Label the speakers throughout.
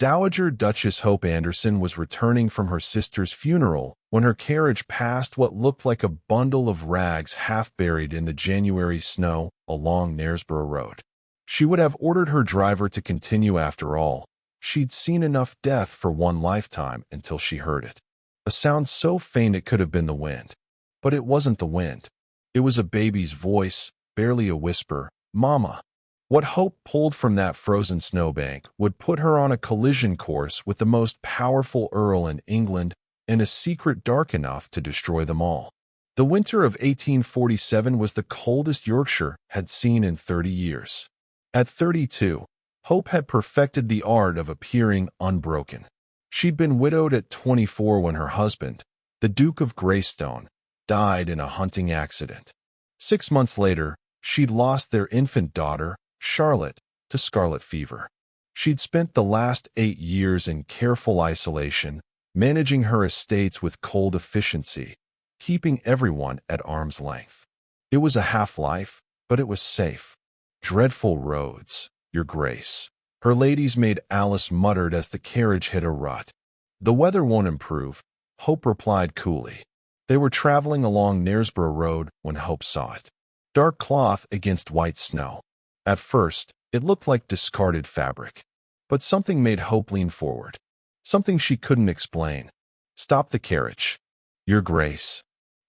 Speaker 1: Dowager Duchess Hope Anderson was returning from her sister's funeral when her carriage passed what looked like a bundle of rags half buried in the January snow along Knaresborough Road. She would have ordered her driver to continue after all. She'd seen enough death for one lifetime until she heard it. A sound so faint it could have been the wind. But it wasn't the wind. It was a baby's voice, barely a whisper, "Mama." What Hope pulled from that frozen snowbank would put her on a collision course with the most powerful earl in England and a secret dark enough to destroy them all. The winter of 1847 was the coldest Yorkshire had seen in 30 years. At 32, Hope had perfected the art of appearing unbroken. She'd been widowed at 24 when her husband, the Duke of Greystone, died in a hunting accident. 6 months later, she'd lost their infant daughter, Charlotte, to scarlet fever. She'd spent the last 8 years in careful isolation, managing her estates with cold efficiency, keeping everyone at arm's length. It was a half-life, but it was safe. "Dreadful roads, Your Grace," her lady's maid Alice muttered as the carriage hit a rut. "The weather won't improve," Hope replied coolly. They were traveling along Knaresborough Road when Hope saw it. Dark cloth against white snow. At first, it looked like discarded fabric. But something made Hope lean forward. Something she couldn't explain. "Stop the carriage, Your Grace."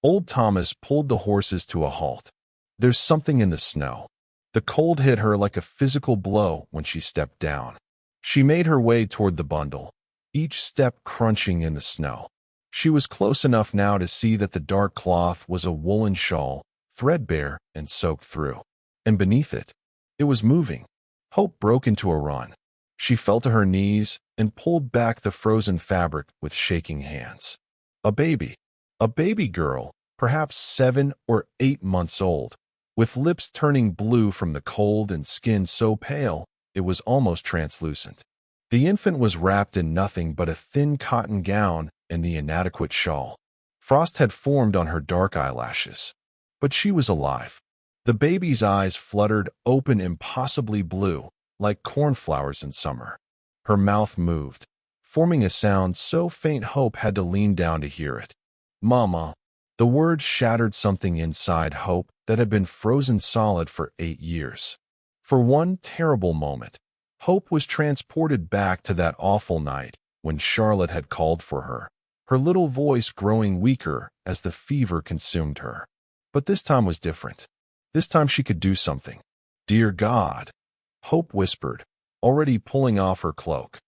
Speaker 1: Old Thomas pulled the horses to a halt. "There's something in the snow." The cold hit her like a physical blow when she stepped down. She made her way toward the bundle, each step crunching in the snow. She was close enough now to see that the dark cloth was a woolen shawl, threadbare and soaked through. And beneath it was moving. Hope broke into a run. She fell to her knees and pulled back the frozen fabric with shaking hands. A baby girl, perhaps 7 or 8 months old, with lips turning blue from the cold and skin so pale it was almost translucent. The infant was wrapped in nothing but a thin cotton gown and the inadequate shawl. Frost had formed on her dark eyelashes. But she was alive. The baby's eyes fluttered open impossibly blue, like cornflowers in summer. Her mouth moved, forming a sound so faint Hope had to lean down to hear it. "Mama." The word shattered something inside Hope that had been frozen solid for 8 years. For one terrible moment, Hope was transported back to that awful night when Charlotte had called for her, her little voice growing weaker as the fever consumed her. But this time was different. This time she could do something. "Dear God," Hope whispered, already pulling off her cloak.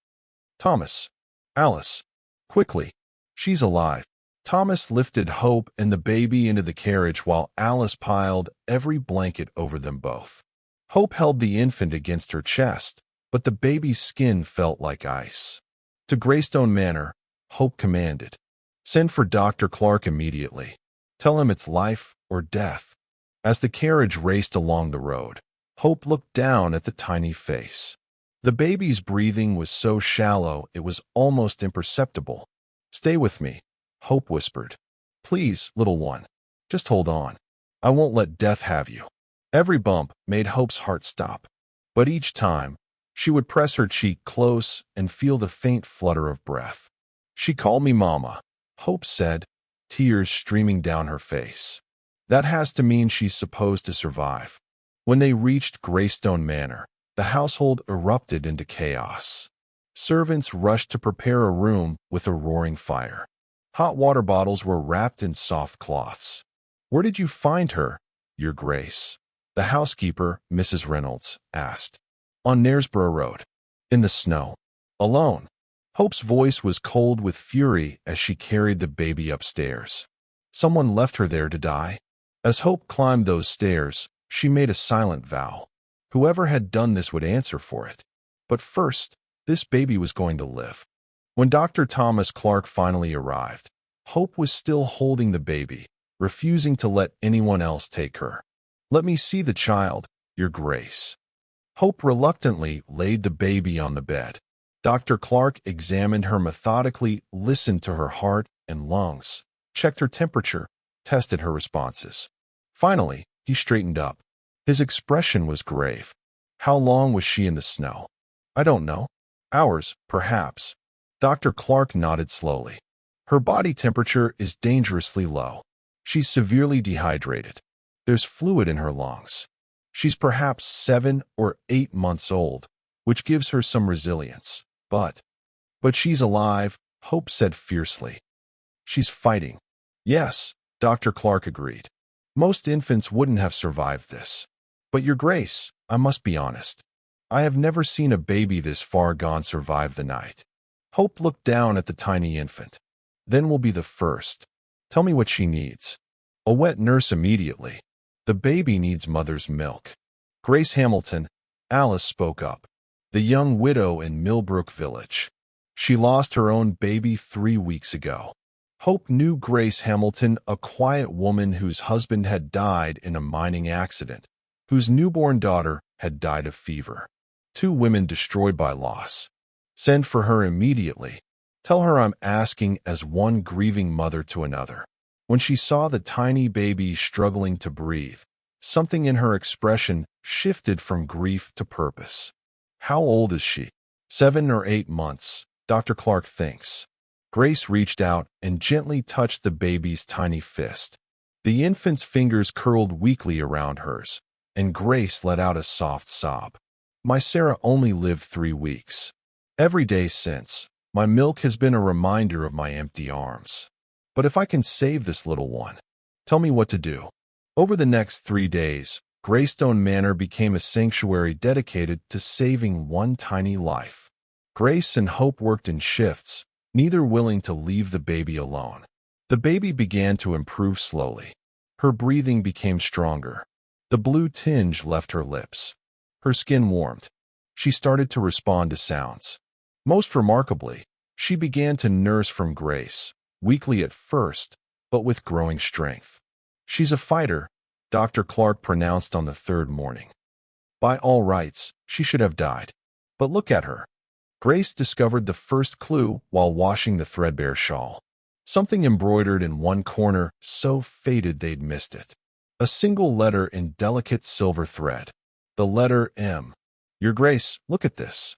Speaker 1: "Thomas. Alice. Quickly. She's alive." Thomas lifted Hope and the baby into the carriage while Alice piled every blanket over them both. Hope held the infant against her chest, but the baby's skin felt like ice. To Greystone Manor, Hope commanded. "Send for Dr. Clark immediately. Tell him it's life or death." As the carriage raced along the road, Hope looked down at the tiny face. The baby's breathing was so shallow it was almost imperceptible. "Stay with me," Hope whispered. "Please, little one. Just hold on. I won't let death have you." Every bump made Hope's heart stop. But each time, she would press her cheek close and feel the faint flutter of breath. "She called me Mama," Hope said, tears streaming down her face. "That has to mean she's supposed to survive." When they reached Greystone Manor, the household erupted into chaos. Servants rushed to prepare a room with a roaring fire. Hot water bottles were wrapped in soft cloths. "Where did you find her, Your Grace?" the housekeeper, Mrs. Reynolds, asked. "On Knaresborough Road. In the snow. Alone." Hope's voice was cold with fury as she carried the baby upstairs. Someone left her there to die? As Hope climbed those stairs, she made a silent vow. Whoever had done this would answer for it. But first, this baby was going to live. When Dr. Thomas Clark finally arrived, Hope was still holding the baby, refusing to let anyone else take her. "Let me see the child, Your Grace." Hope reluctantly laid the baby on the bed. Dr. Clark examined her methodically, listened to her heart and lungs, checked her temperature, tested her responses. Finally, he straightened up. His expression was grave. "How long was she in the snow?" "I don't know." Hours, perhaps. Dr. Clark nodded slowly. Her body temperature is dangerously low. She's severely dehydrated. There's fluid in her lungs. She's perhaps 7 or 8 months old, which gives her some resilience. But she's alive, Hope said fiercely. She's fighting. Yes, Dr. Clark agreed. Most infants wouldn't have survived this. But Your Grace, I must be honest. I have never seen a baby this far gone survive the night. Hope looked down at the tiny infant. Then we'll be the first. Tell me what she needs. A wet nurse immediately. The baby needs mother's milk. Grace Hamilton, Alice spoke up. The young widow in Millbrook Village. She lost her own baby 3 weeks ago. Hope knew Grace Hamilton, a quiet woman whose husband had died in a mining accident, whose newborn daughter had died of fever. 2 women destroyed by loss. Send for her immediately. Tell her I'm asking as one grieving mother to another. When she saw the tiny baby struggling to breathe, something in her expression shifted from grief to purpose. How old is she? 7 or 8 months, Dr. Clark thinks. Grace reached out and gently touched the baby's tiny fist. The infant's fingers curled weakly around hers, and Grace let out a soft sob. My Sarah only lived 3 weeks. Every day since, my milk has been a reminder of my empty arms. But if I can save this little one, tell me what to do. Over the next 3 days, Greystone Manor became a sanctuary dedicated to saving one tiny life. Grace and Hope worked in shifts, neither willing to leave the baby alone. The baby began to improve slowly. Her breathing became stronger. The blue tinge left her lips. Her skin warmed. She started to respond to sounds. Most remarkably, she began to nurse from Grace, weakly at first, but with growing strength. She's a fighter, Dr. Clark pronounced on the 3rd morning. By all rights, she should have died. But look at her. Grace discovered the first clue while washing the threadbare shawl. Something embroidered in one corner, so faded they'd missed it. A single letter in delicate silver thread. The letter M. Your Grace, look at this.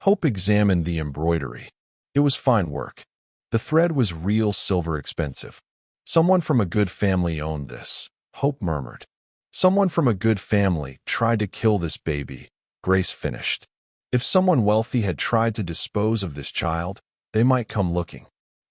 Speaker 1: Hope examined the embroidery. It was fine work. The thread was real silver expensive. Someone from a good family owned this, Hope murmured. Someone from a good family tried to kill this baby, Grace finished. If someone wealthy had tried to dispose of this child, they might come looking.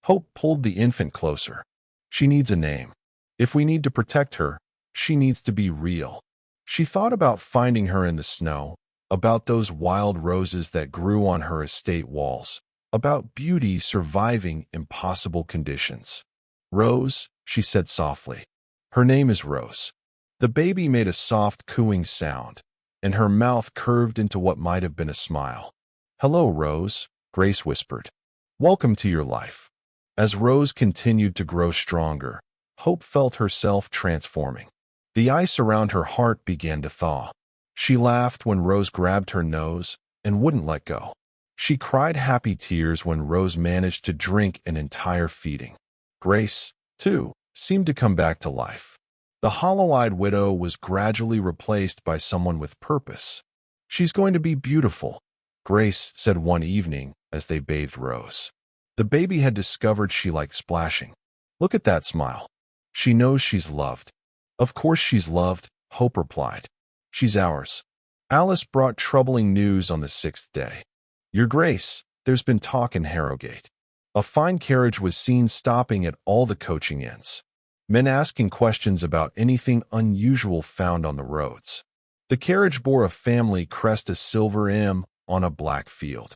Speaker 1: Hope pulled the infant closer. She needs a name. If we need to protect her, she needs to be real. She thought about finding her in the snow, about those wild roses that grew on her estate walls, about beauty surviving impossible conditions. Rose, she said softly. Her name is Rose. The baby made a soft cooing sound, and her mouth curved into what might have been a smile. Hello, Rose, Grace whispered. Welcome to your life. As Rose continued to grow stronger, Hope felt herself transforming. The ice around her heart began to thaw. She laughed when Rose grabbed her nose and wouldn't let go. She cried happy tears when Rose managed to drink an entire feeding. Grace, too, seemed to come back to life. The hollow-eyed widow was gradually replaced by someone with purpose. She's going to be beautiful, Grace said one evening as they bathed Rose. The baby had discovered she liked splashing. Look at that smile. She knows she's loved. Of course she's loved, Hope replied. She's ours. Alice brought troubling news on the 6th day. Your Grace, there's been talk in Harrogate. A fine carriage was seen stopping at all the coaching inns. Men asking questions about anything unusual found on the roads. The carriage bore a family crest, a silver M on a black field.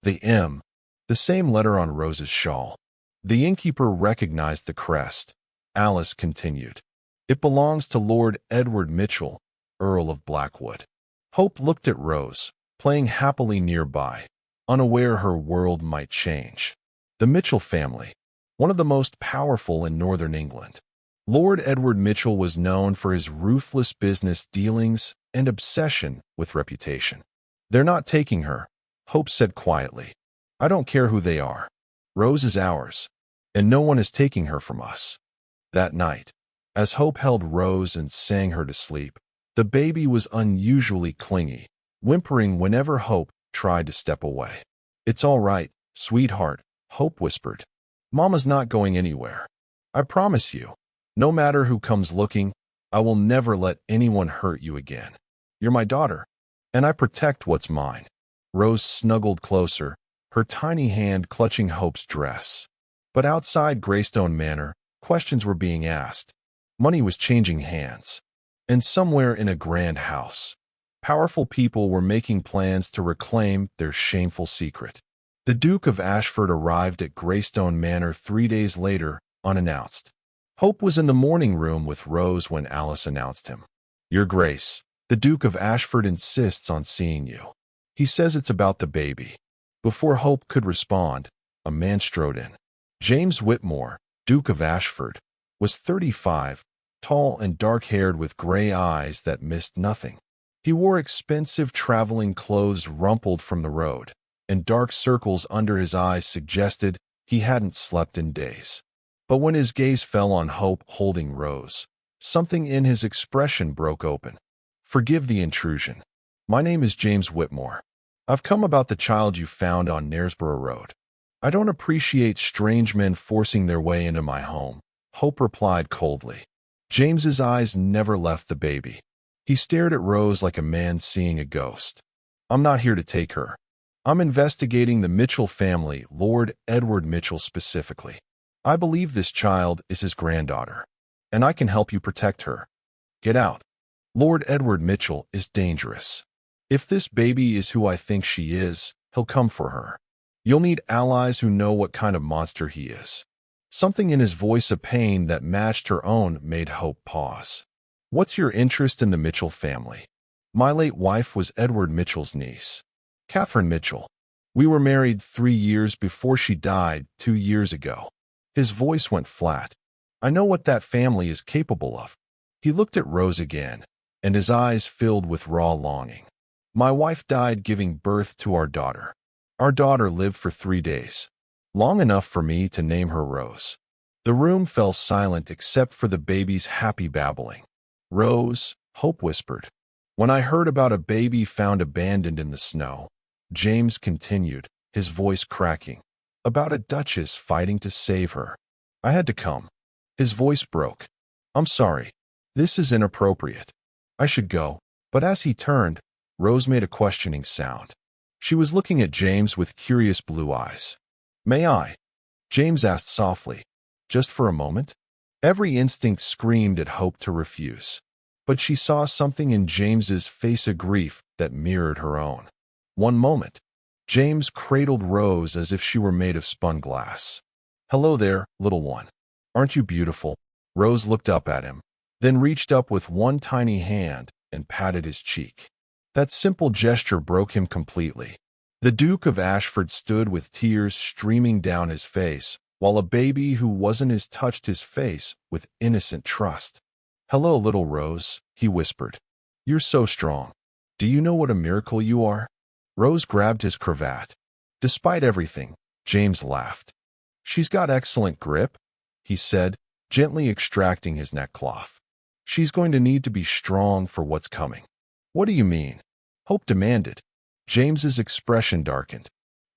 Speaker 1: The M, the same letter on Rose's shawl. The innkeeper recognized the crest. Alice continued. It belongs to Lord Edward Mitchell, Earl of Blackwood. Hope looked at Rose, playing happily nearby, unaware her world might change. The Mitchell family, one of the most powerful in northern England. Lord Edward Mitchell was known for his ruthless business dealings and obsession with reputation. They're not taking her, Hope said quietly. I don't care who they are. Rose is ours, and no one is taking her from us. That night, as Hope held Rose and sang her to sleep, the baby was unusually clingy, whimpering whenever Hope tried to step away. It's all right, sweetheart, Hope whispered. Mama's not going anywhere. I promise you. No matter who comes looking, I will never let anyone hurt you again. You're my daughter, and I protect what's mine. Rose snuggled closer, her tiny hand clutching Hope's dress. But outside Greystone Manor, questions were being asked. Money was changing hands. And somewhere in a grand house, powerful people were making plans to reclaim their shameful secret. The Duke of Ashford arrived at Greystone Manor 3 days later, unannounced. Hope was in the morning room with Rose when Alice announced him. Your Grace, the Duke of Ashford insists on seeing you. He says it's about the baby. Before Hope could respond, a man strode in. James Whitmore, Duke of Ashford, was 35, tall and dark-haired with gray eyes that missed nothing. He wore expensive traveling clothes rumpled from the road, and dark circles under his eyes suggested he hadn't slept in days. But when his gaze fell on Hope holding Rose, something in his expression broke open. Forgive the intrusion. My name is James Whitmore. I've come about the child you found on Knaresborough Road. I don't appreciate strange men forcing their way into my home, Hope replied coldly. James's eyes never left the baby. He stared at Rose like a man seeing a ghost. I'm not here to take her. I'm investigating the Mitchell family, Lord Edward Mitchell specifically. I believe this child is his granddaughter, and I can help you protect her. Get out. Lord Edward Mitchell is dangerous. If this baby is who I think she is, he'll come for her. You'll need allies who know what kind of monster he is. Something in his voice of pain that matched her own made Hope pause. What's your interest in the Mitchell family? My late wife was Edward Mitchell's niece, Catherine Mitchell. We were married 3 years before she died 2 years ago. His voice went flat. I know what that family is capable of. He looked at Rose again, and his eyes filled with raw longing. My wife died giving birth to our daughter. Our daughter lived for 3 days, long enough for me to name her Rose. The room fell silent except for the baby's happy babbling. Rose, Hope whispered. When I heard about a baby found abandoned in the snow, James continued, his voice cracking, about a duchess fighting to save her. I had to come. His voice broke. I'm sorry. This is inappropriate. I should go. But as he turned, Rose made a questioning sound. She was looking at James with curious blue eyes. May I? James asked softly. Just for a moment? Every instinct screamed at Hope to refuse. But she saw something in James's face of grief that mirrored her own. One moment. James cradled Rose as if she were made of spun glass. Hello there, little one. Aren't you beautiful? Rose looked up at him, then reached up with one tiny hand and patted his cheek. That simple gesture broke him completely. The Duke of Ashford stood with tears streaming down his face, while a baby who wasn't his touched his face with innocent trust. Hello, little Rose, he whispered. You're so strong. Do you know what a miracle you are? Rose grabbed his cravat. Despite everything, James laughed. She's got excellent grip, he said, gently extracting his neckcloth. She's going to need to be strong for what's coming. What do you mean? Hope demanded. James's expression darkened.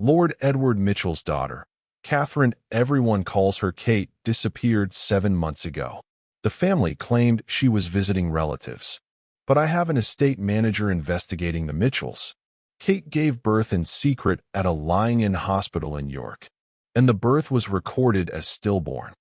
Speaker 1: Lord Edward Mitchell's daughter, Catherine, everyone calls her Kate, disappeared 7 months ago. The family claimed she was visiting relatives. But I have an estate manager investigating the Mitchells. Kate gave birth in secret at a lying-in hospital in York, and the birth was recorded as stillborn.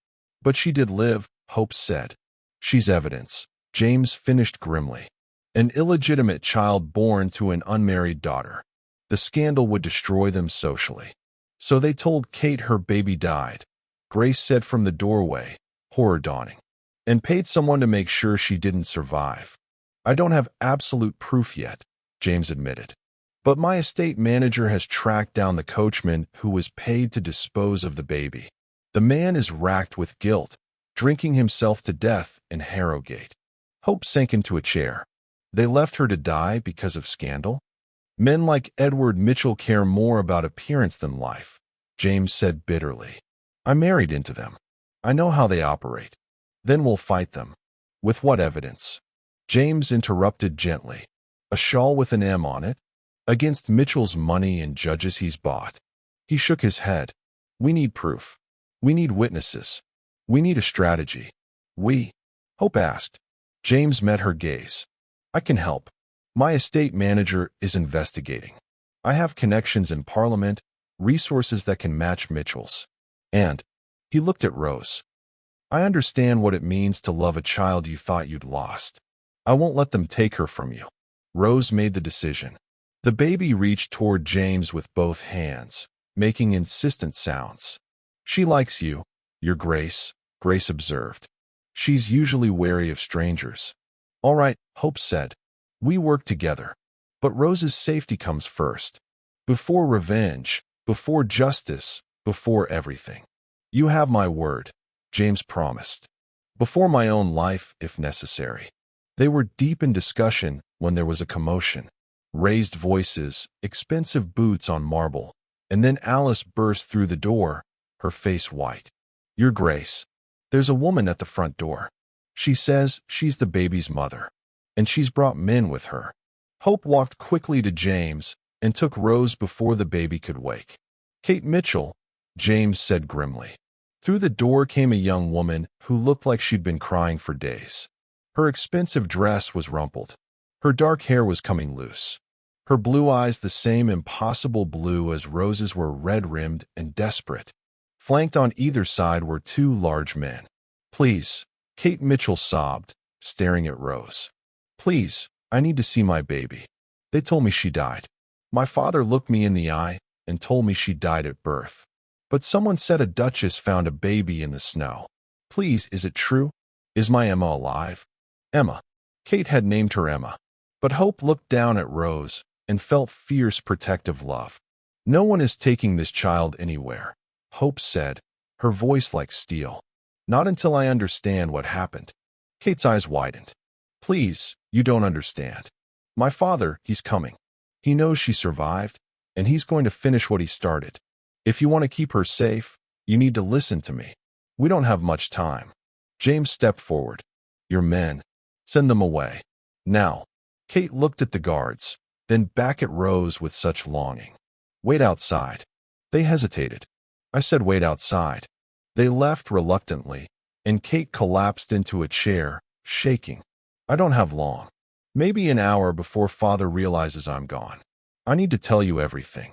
Speaker 1: But she did live, Hope said. She's evidence, James finished grimly. An illegitimate child born to an unmarried daughter. The scandal would destroy them socially. So they told Kate her baby died, Grace said from the doorway, horror dawning, and paid someone to make sure she didn't survive. I don't have absolute proof yet, James admitted. But my estate manager has tracked down the coachman who was paid to dispose of the baby. The man is racked with guilt, drinking himself to death in Harrogate. Hope sank into a chair. They left her to die because of scandal? Men like Edward Mitchell care more about appearance than life, James said bitterly. I married into them. I know how they operate. Then we'll fight them. With what evidence? James interrupted gently. A shawl with an M on it? Against Mitchell's money and judges he's bought. He shook his head. We need proof. We need witnesses. We need a strategy. We? Hope asked. James met her gaze. I can help. My estate manager is investigating. I have connections in Parliament, resources that can match Mitchell's. And he looked at Rose. I understand what it means to love a child you thought you'd lost. I won't let them take her from you. Rose made the decision. The baby reached toward James with both hands, making insistent sounds. She likes you, Your Grace, Grace observed. She's usually wary of strangers. All right, Hope said. We work together. But Rose's safety comes first. Before revenge, before justice, before everything. You have my word, James promised. Before my own life, if necessary. They were deep in discussion when there was a commotion. Raised voices, expensive boots on marble, and then Alice burst through the door, her face white. Your Grace, there's a woman at the front door. She says she's the baby's mother, and she's brought men with her. Hope walked quickly to James and took Rose before the baby could wake. Kate Mitchell, James said grimly. Through the door came a young woman who looked like she'd been crying for days. Her expensive dress was rumpled. Her dark hair was coming loose. Her blue eyes the same impossible blue as Rose's were red-rimmed and desperate. Flanked on either side were two large men. Please, Kate Mitchell sobbed, staring at Rose. Please, I need to see my baby. They told me she died. My father looked me in the eye and told me she died at birth. But someone said a duchess found a baby in the snow. Please, is it true? Is my Emma alive? Emma. Kate had named her Emma. But Hope looked down at Rose and felt fierce protective love. No one is taking this child anywhere, Hope said, her voice like steel. Not until I understand what happened. Kate's eyes widened. Please, you don't understand. My father, he's coming. He knows she survived, and he's going to finish what he started. If you want to keep her safe, you need to listen to me. We don't have much time. James stepped forward. Your men. Send them away. Now. Kate looked at the guards, then back at Rose with such longing. Wait outside. They hesitated. I said wait outside. They left reluctantly, and Kate collapsed into a chair, shaking. I don't have long. Maybe an hour before Father realizes I'm gone. I need to tell you everything.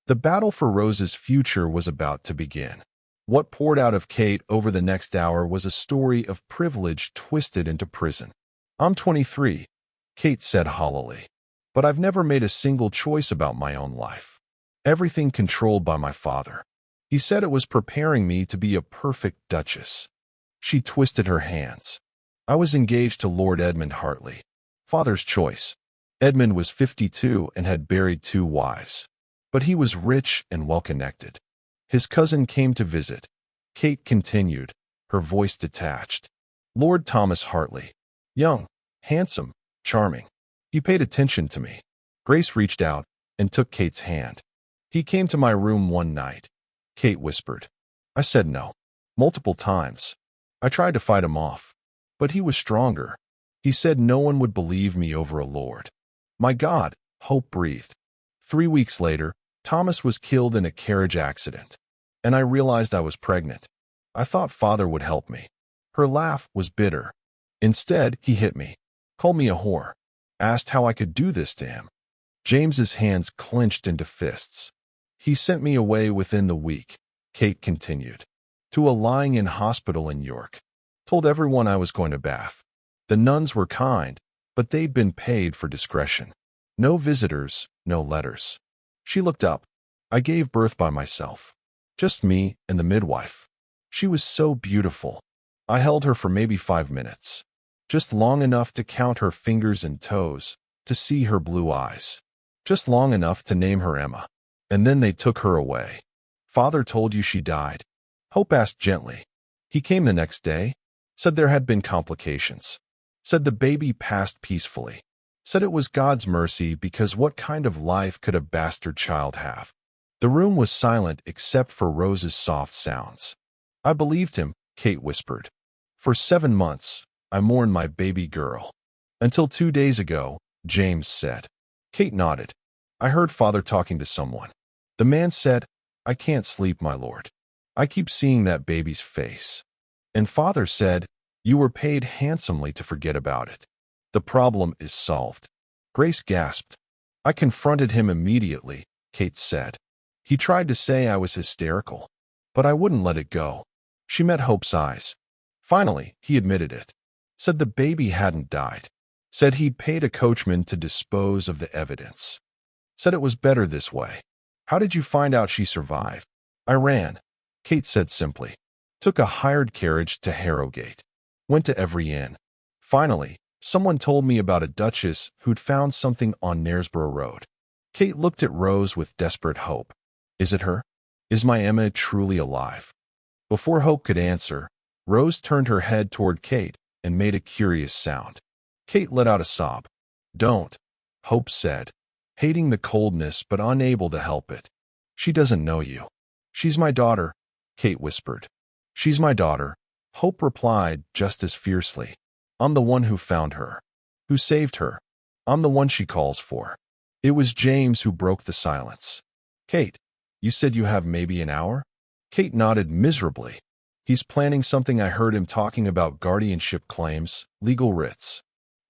Speaker 1: The battle for Rose's future was about to begin. What poured out of Kate over the next hour was a story of privilege twisted into prison. I'm 23, Kate said hollowly, but I've never made a single choice about my own life. Everything controlled by my father. He said it was preparing me to be a perfect duchess. She twisted her hands. I was engaged to Lord Edmund Hartley. Father's choice. Edmund was 52 and had buried 2 wives. But he was rich and well-connected. His cousin came to visit. Kate continued, her voice detached. Lord Thomas Hartley. Young, handsome, charming. He paid attention to me. Grace reached out and took Kate's hand. He came to my room one night. Kate whispered. I said no. Multiple times. I tried to fight him off. But he was stronger. He said no one would believe me over a lord. My God, Hope breathed. 3 weeks later, Thomas was killed in a carriage accident. And I realized I was pregnant. I thought Father would help me. Her laugh was bitter. Instead, he hit me. Called me a whore. Asked how I could do this to him. James's hands clenched into fists. He sent me away within the week, Kate continued. To a lying-in hospital in York. Told everyone I was going to Bath. The nuns were kind, but they'd been paid for discretion. No visitors, no letters. She looked up. I gave birth by myself. Just me and the midwife. She was so beautiful. I held her for maybe 5 minutes. Just long enough to count her fingers and toes, to see her blue eyes. Just long enough to name her Emma. And then they took her away. Father told you she died? Hope asked gently. He came the next day. Said there had been complications. Said the baby passed peacefully. Said it was God's mercy because what kind of life could a bastard child have? The room was silent except for Rose's soft sounds. I believed him, Kate whispered. For 7 months, I mourned my baby girl. Until 2 days ago, James said. Kate nodded. I heard Father talking to someone. The man said, I can't sleep, my lord. I keep seeing that baby's face. And father said, you were paid handsomely to forget about it. The problem is solved. Grace gasped. I confronted him immediately, Kate said. He tried to say I was hysterical, but I wouldn't let it go. She met Hope's eyes. Finally, he admitted it. Said the baby hadn't died. Said he'd paid a coachman to dispose of the evidence. Said it was better this way. How did you find out she survived? I ran, Kate said simply. Took a hired carriage to Harrogate. Went to every inn. Finally, someone told me about a duchess who'd found something on Knaresborough Road. Kate looked at Rose with desperate hope. Is it her? Is my Emma truly alive? Before Hope could answer, Rose turned her head toward Kate and made a curious sound. Kate let out a sob. Don't, Hope said, hating the coldness but unable to help it. She doesn't know you. She's my daughter, Kate whispered. She's my daughter, Hope replied just as fiercely. I'm the one who found her, who saved her. I'm the one she calls for. It was James who broke the silence. Kate, you said you have maybe an hour? Kate nodded miserably. He's planning something. I heard him talking about guardianship claims, legal writs.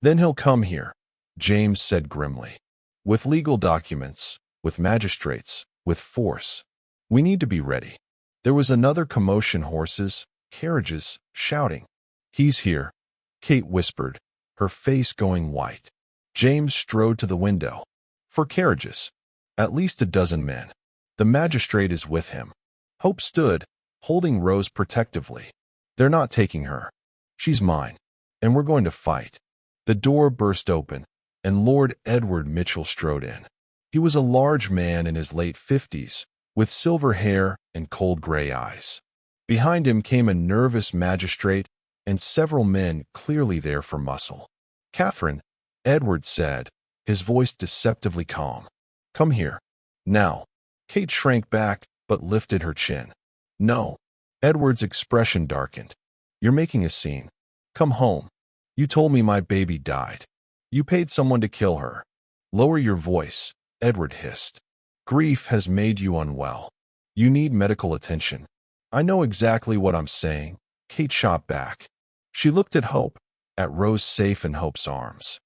Speaker 1: Then he'll come here, James said grimly. With legal documents, with magistrates, with force. We need to be ready. There was another commotion, horses, carriages, shouting. He's here, Kate whispered, her face going white. James strode to the window. For carriages. At least a dozen men. The magistrate is with him. Hope stood, holding Rose protectively. They're not taking her. She's mine. And we're going to fight. The door burst open, and Lord Edward Mitchell strode in. He was a large man in his late 50s, with silver hair and cold gray eyes. Behind him came a nervous magistrate and several men clearly there for muscle. Catherine, Edward said, his voice deceptively calm. Come here. Now. Kate shrank back, but lifted her chin. No. Edward's expression darkened. You're making a scene. Come home. You told me my baby died. You paid someone to kill her. Lower your voice, Edward hissed. Grief has made you unwell. You need medical attention. I know exactly what I'm saying. Kate shot back. She looked at Hope, at Rose safe in Hope's arms.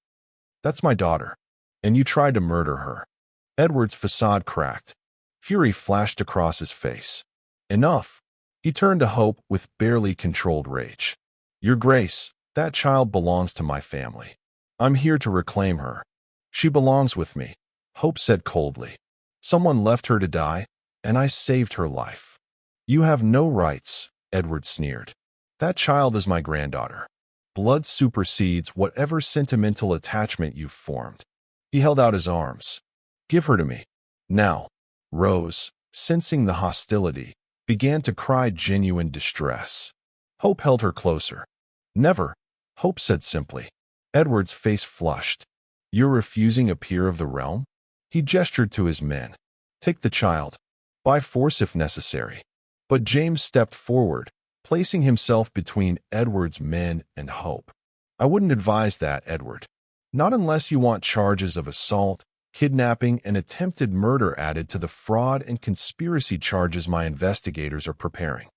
Speaker 1: That's my daughter. And you tried to murder her. Edward's facade cracked. Fury flashed across his face. Enough. He turned to Hope with barely controlled rage. Your Grace, that child belongs to my family. I'm here to reclaim her. She belongs with me, Hope said coldly. Someone left her to die, and I saved her life. You have no rights, Edward sneered. That child is my granddaughter. Blood supersedes whatever sentimental attachment you've formed. He held out his arms. Give her to me. Now. Rose, sensing the hostility, began to cry genuine distress. Hope held her closer. Never, Hope said simply. Edward's face flushed. You're refusing a peer of the realm? He gestured to his men. Take the child. By force if necessary. But James stepped forward, placing himself between Edward's men and Hope. I wouldn't advise that, Edward. Not unless you want charges of assault, kidnapping, and attempted murder added to the fraud and conspiracy charges my investigators are preparing.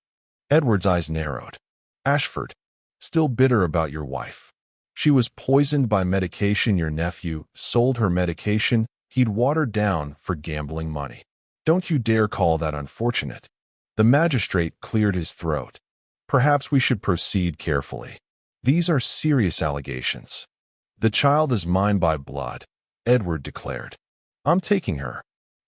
Speaker 1: Edward's eyes narrowed. Ashford, still bitter about your wife. She was poisoned by medication your nephew sold her medication he'd watered down for gambling money. Don't you dare call that unfortunate. The magistrate cleared his throat. Perhaps we should proceed carefully. These are serious allegations. The child is mine by blood, Edward declared. I'm taking her.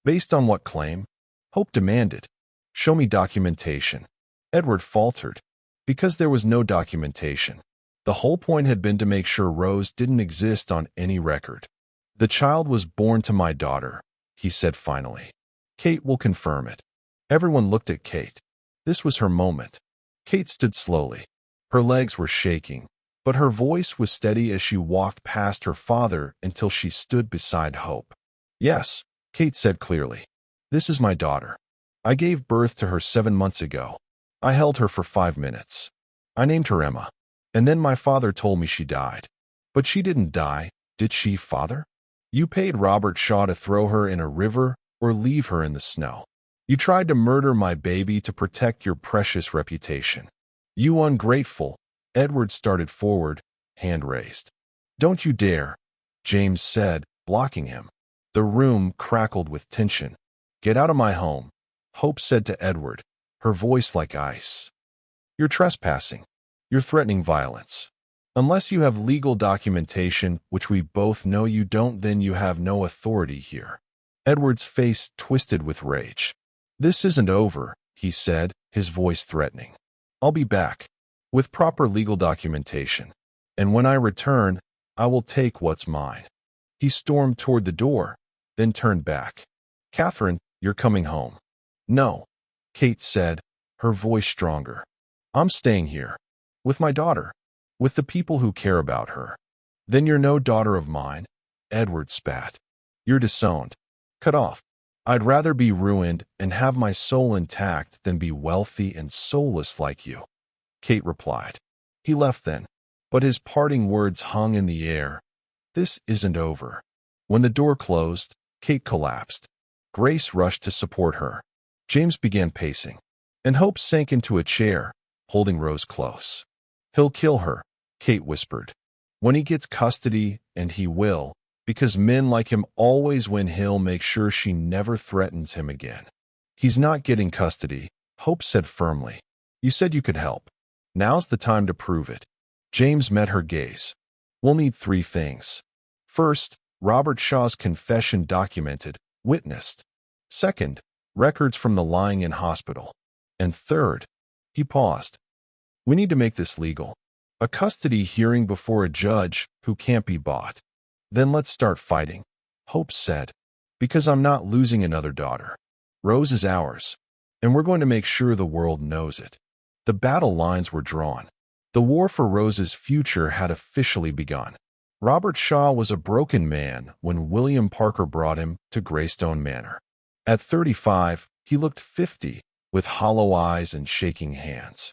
Speaker 1: Based on what claim? Hope demanded. Show me documentation. Edward faltered. Because there was no documentation. The whole point had been to make sure Rose didn't exist on any record. The child was born to my daughter, he said finally. Kate will confirm it. Everyone looked at Kate. This was her moment. Kate stood slowly. Her legs were shaking, but her voice was steady as she walked past her father until she stood beside Hope. Yes, Kate said clearly. This is my daughter. I gave birth to her 7 months ago. I held her for 5 minutes. I named her Emma. And then my father told me she died. But she didn't die, did she, father? You paid Robert Shaw to throw her in a river or leave her in the snow. You tried to murder my baby to protect your precious reputation. You ungrateful. Edward started forward, hand raised. Don't you dare, James said, blocking him. The room crackled with tension. Get out of my home, Hope said to Edward, her voice like ice. You're trespassing. You're threatening violence. Unless you have legal documentation, which we both know you don't, then you have no authority here. Edward's face twisted with rage. This isn't over, he said, his voice threatening. I'll be back, with proper legal documentation. And when I return, I will take what's mine. He stormed toward the door, then turned back. Catherine, you're coming home. No, Kate said, her voice stronger. I'm staying here. With my daughter. With the people who care about her. Then you're no daughter of mine, Edward spat. You're disowned. Cut off. I'd rather be ruined and have my soul intact than be wealthy and soulless like you, Kate replied. He left then, but his parting words hung in the air. This isn't over. When the door closed, Kate collapsed. Grace rushed to support her. James began pacing, and Hope sank into a chair, holding Rose close. He'll kill her, Kate whispered. When he gets custody, and he will, because men like him always win, he'll make sure she never threatens him again. He's not getting custody, Hope said firmly. You said you could help. Now's the time to prove it. James met her gaze. We'll need 3 things. First, Robert Shaw's confession documented, witnessed. Second, records from the lying-in hospital. And third, he paused. We need to make this legal. A custody hearing before a judge who can't be bought. Then let's start fighting, Hope said. Because I'm not losing another daughter. Rose is ours. And we're going to make sure the world knows it. The battle lines were drawn. The war for Rose's future had officially begun. Robert Shaw was a broken man when William Parker brought him to Greystone Manor. At 35, he looked 50, with hollow eyes and shaking hands.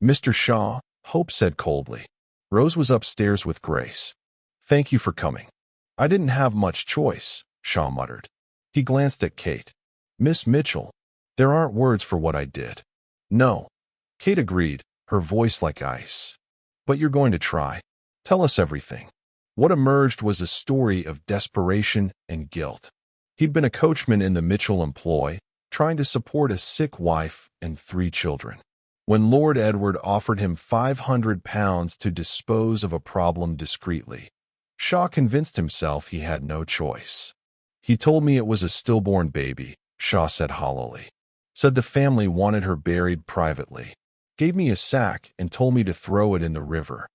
Speaker 1: Mr. Shaw, Hope said coldly. Rose was upstairs with Grace. Thank you for coming. I didn't have much choice, Shaw muttered. He glanced at Kate. Miss Mitchell, there aren't words for what I did. No, Kate agreed, her voice like ice. But you're going to try. Tell us everything. What emerged was a story of desperation and guilt. He'd been a coachman in the Mitchell employ, trying to support a sick wife and 3 children. When Lord Edward offered him £500 to dispose of a problem discreetly, Shaw convinced himself he had no choice. He told me it was a stillborn baby, Shaw said hollowly. Said the family wanted her buried privately. Gave me a sack and told me to throw it in the river.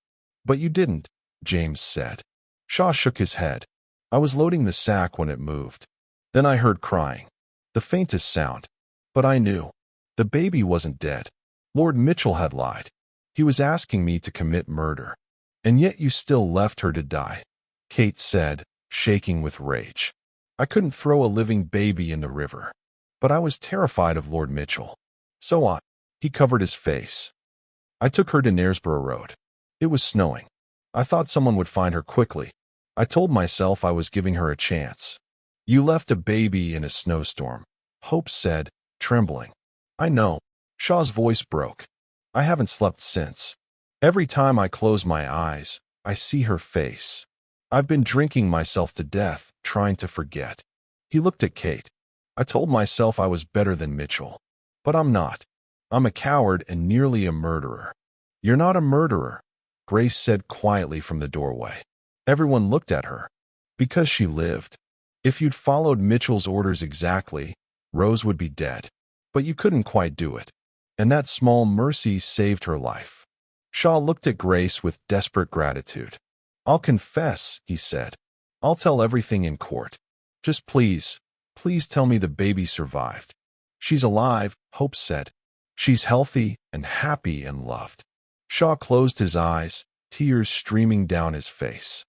Speaker 1: But you didn't, James said. Shaw shook his head. I was loading the sack when it moved. Then I heard crying. The faintest sound. But I knew. The baby wasn't dead. Lord Mitchell had lied. He was asking me to commit murder. And yet you still left her to die, Kate said, shaking with rage. I couldn't throw a living baby in the river. But I was terrified of Lord Mitchell. So he covered his face. I took her to Knaresborough Road. It was snowing. I thought someone would find her quickly. I told myself I was giving her a chance. You left a baby in a snowstorm, Hope said, trembling. I know. Shaw's voice broke. I haven't slept since. Every time I close my eyes, I see her face. I've been drinking myself to death, trying to forget. He looked at Kate. I told myself I was better than Mitchell. But I'm not. I'm a coward and nearly a murderer. You're not a murderer, Grace said quietly from the doorway. Everyone looked at her. Because she lived. If you'd followed Mitchell's orders exactly, Rose would be dead. But you couldn't quite do it. And that small mercy saved her life. Shaw looked at Grace with desperate gratitude. I'll confess, he said. I'll tell everything in court. Just please tell me the baby survived. She's alive, Hope said. She's healthy and happy and loved. Shaw closed his eyes, tears streaming down his face.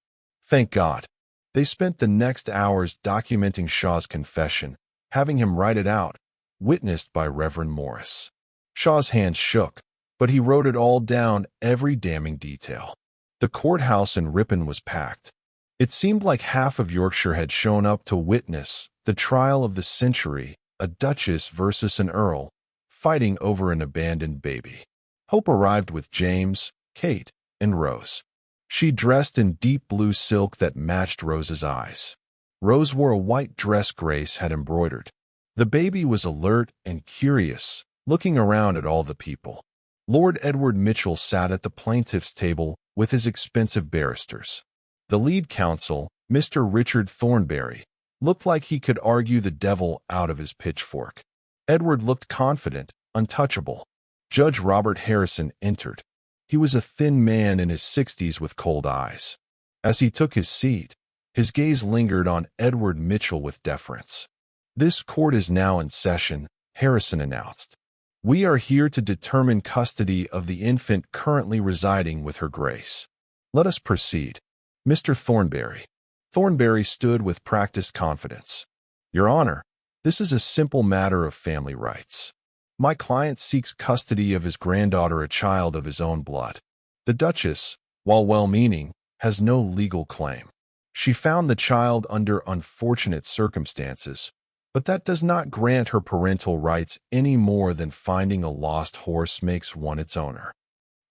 Speaker 1: Thank God. They spent the next hours documenting Shaw's confession, having him write it out, witnessed by Reverend Morris. Shaw's hands shook, but he wrote it all down, every damning detail. The courthouse in Ripon was packed. It seemed like half of Yorkshire had shown up to witness the trial of the century a duchess versus an earl, fighting over an abandoned baby. Hope arrived with James, Kate, and Rose. She dressed in deep blue silk that matched Rose's eyes. Rose wore a white dress Grace had embroidered. The baby was alert and curious, looking around at all the people. Lord Edward Mitchell sat at the plaintiff's table with his expensive barristers. The lead counsel, Mr. Richard Thornbury, looked like he could argue the devil out of his pitchfork. Edward looked confident, untouchable. Judge Robert Harrison entered. He was a thin man in his 60s with cold eyes. As he took his seat, his gaze lingered on Edward Mitchell with deference. "This court is now in session," Harrison announced. "We are here to determine custody of the infant currently residing with Her Grace. Let us proceed." Mr. Thornbury. Thornbury stood with practiced confidence. "Your Honor, this is a simple matter of family rights. My client seeks custody of his granddaughter, a child of his own blood. The Duchess, while well-meaning, has no legal claim. She found the child under unfortunate circumstances, but that does not grant her parental rights any more than finding a lost horse makes one its owner."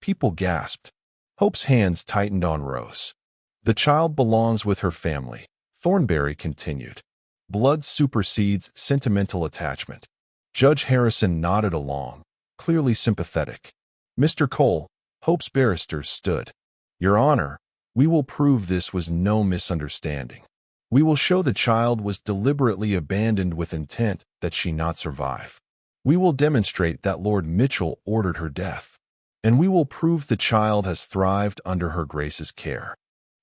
Speaker 1: People gasped. Hope's hands tightened on Rose. "The child belongs with her family," Thornbury continued. "Blood supersedes sentimental attachment." Judge Harrison nodded along, clearly sympathetic. Mr. Cole, Hope's barrister, stood. "Your Honor, we will prove this was no misunderstanding. We will show the child was deliberately abandoned with intent that she not survive. We will demonstrate that Lord Mitchell ordered her death. And we will prove the child has thrived under Her Grace's care."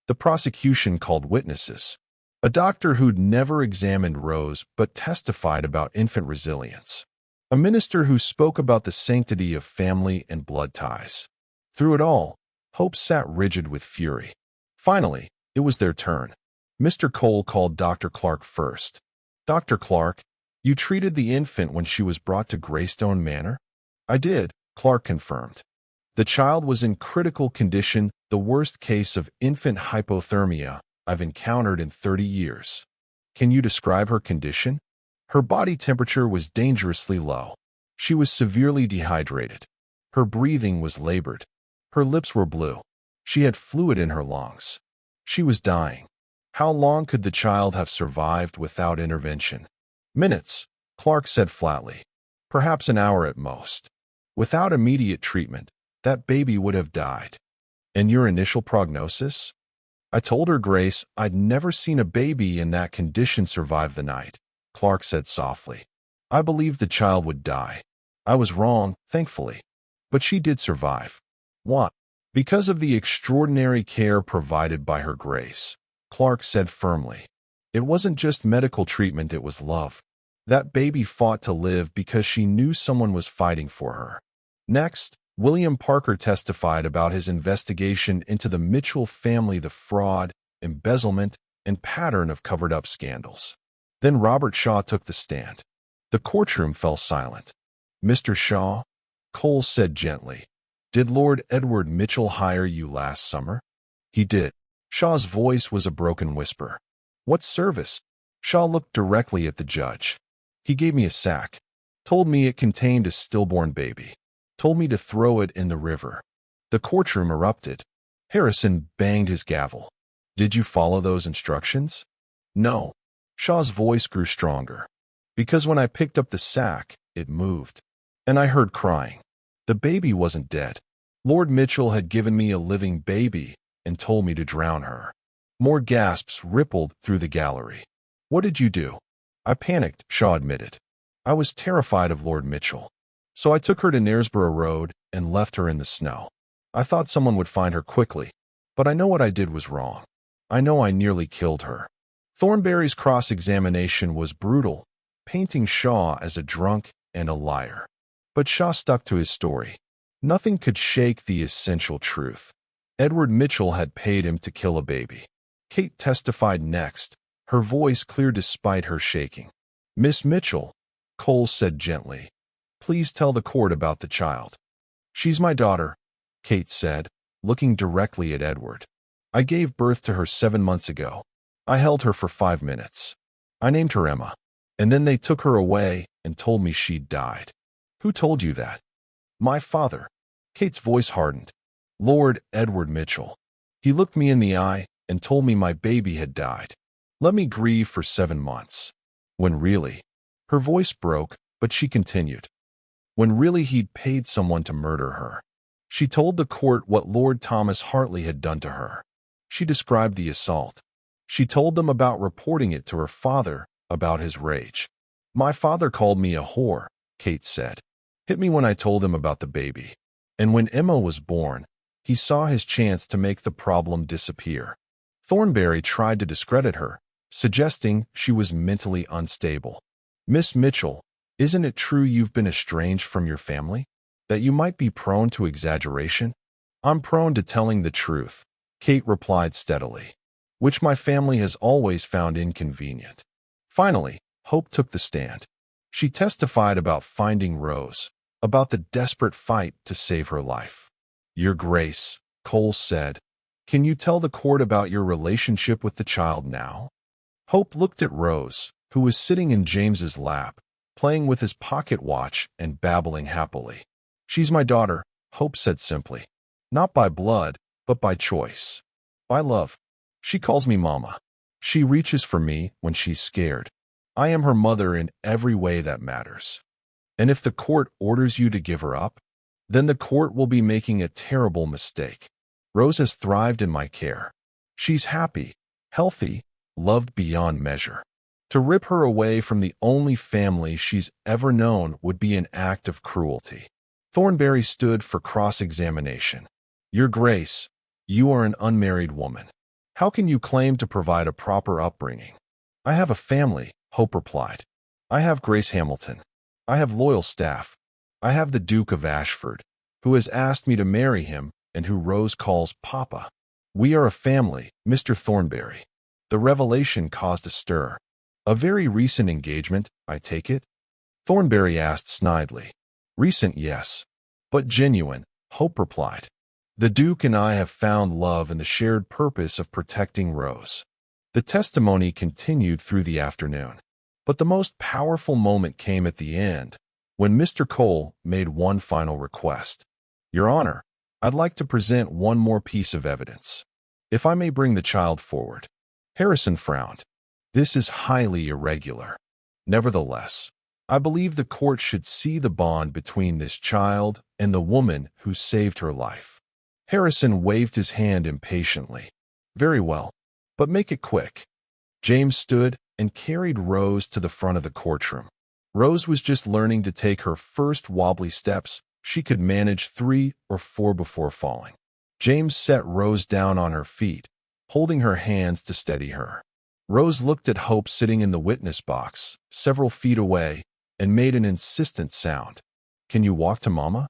Speaker 1: The prosecution called witnesses. A doctor who'd never examined Rose but testified about infant resilience. A minister who spoke about the sanctity of family and blood ties. Through it all, Hope sat rigid with fury. Finally, it was their turn. Mr. Cole called Dr. Clark first. "Dr. Clark, you treated the infant when she was brought to Greystone Manor?" "I did," Clark confirmed. "The child was in critical condition, the worst case of infant hypothermia I've encountered in 30 years. Can you describe her condition?" "Her body temperature was dangerously low. She was severely dehydrated. Her breathing was labored. Her lips were blue. She had fluid in her lungs. She was dying." "How long could the child have survived without intervention?" "Minutes," Clark said flatly. "Perhaps an hour at most. Without immediate treatment, that baby would have died." "And your initial prognosis?" "I told Her Grace I'd never seen a baby in that condition survive the night," Clark said softly. "I believed the child would die. I was wrong, thankfully. But she did survive." "What?" "Because of the extraordinary care provided by Her Grace," Clark said firmly. "It wasn't just medical treatment, it was love. That baby fought to live because she knew someone was fighting for her." Next, William Parker testified about his investigation into the Mitchell family, the fraud, embezzlement, and pattern of covered-up scandals. Then Robert Shaw took the stand. The courtroom fell silent. "Mr. Shaw," Cole said gently, "did Lord Edward Mitchell hire you last summer?" "He did." Shaw's voice was a broken whisper. "What service?" Shaw looked directly at the judge. "He gave me a sack. Told me it contained a stillborn baby. Told me to throw it in the river." The courtroom erupted. Harrison banged his gavel. "Did you follow those instructions?" "No." Shaw's voice grew stronger. "Because when I picked up the sack, it moved. And I heard crying. The baby wasn't dead. Lord Mitchell had given me a living baby and told me to drown her." More gasps rippled through the gallery. "What did you do?" "I panicked," Shaw admitted. "I was terrified of Lord Mitchell. So I took her to Knaresborough Road and left her in the snow. I thought someone would find her quickly, but I know what I did was wrong. I know I nearly killed her." Thornbury's cross-examination was brutal, painting Shaw as a drunk and a liar. But Shaw stuck to his story. Nothing could shake the essential truth. Edward Mitchell had paid him to kill a baby. Kate testified next, her voice clear despite her shaking. "Miss Mitchell," Cole said gently, "please tell the court about the child." "She's my daughter," Kate said, looking directly at Edward. "I gave birth to her 7 months ago. I held her for 5 minutes. I named her Emma." And then they took her away and told me she'd died. Who told you that? My father. Kate's voice hardened. Lord Edward Mitchell. He looked me in the eye and told me my baby had died. Let me grieve for 7 months. When really? Her voice broke, but she continued. When really he'd paid someone to murder her. She told the court what Lord Thomas Hartley had done to her. She described the assault. She told them about reporting it to her father, about his rage. My father called me a whore, Kate said. Hit me when I told him about the baby. And when Emma was born, he saw his chance to make the problem disappear. Thornberry tried to discredit her, suggesting she was mentally unstable. Miss Mitchell, isn't it true you've been estranged from your family? That you might be prone to exaggeration? I'm prone to telling the truth, Kate replied steadily, which my family has always found inconvenient. Finally, Hope took the stand. She testified about finding Rose, about the desperate fight to save her life. Your Grace, Cole said, can you tell the court about your relationship with the child now? Hope looked at Rose, who was sitting in James's lap, playing with his pocket watch and babbling happily. She's my daughter, Hope said simply. Not by blood, but by choice. By love. She calls me Mama. She reaches for me when she's scared. I am her mother in every way that matters. And if the court orders you to give her up, then the court will be making a terrible mistake. Rose has thrived in my care. She's happy, healthy, loved beyond measure. To rip her away from the only family she's ever known would be an act of cruelty. Thornberry stood for cross-examination. Your Grace, you are an unmarried woman. How can you claim to provide a proper upbringing? I have a family, Hope replied. I have Grace Hamilton. I have loyal staff. I have the Duke of Ashford, who has asked me to marry him and who Rose calls Papa. We are a family, Mr. Thornberry. The revelation caused a stir. A very recent engagement, I take it? Thornberry asked snidely. Recent, yes. But genuine, Hope replied. The Duke and I have found love in the shared purpose of protecting Rose. The testimony continued through the afternoon. But the most powerful moment came at the end, when Mr. Cole made one final request. Your Honor, I'd like to present one more piece of evidence. If I may bring the child forward. Harrison frowned. This is highly irregular. Nevertheless, I believe the court should see the bond between this child and the woman who saved her life. Harrison waved his hand impatiently. Very well, but make it quick. James stood and carried Rose to the front of the courtroom. Rose was just learning to take her first wobbly steps. She could manage 3 or 4 before falling. James set Rose down on her feet, holding her hands to steady her. Rose looked at Hope sitting in the witness box, several feet away, and made an insistent sound. Can you walk to Mama?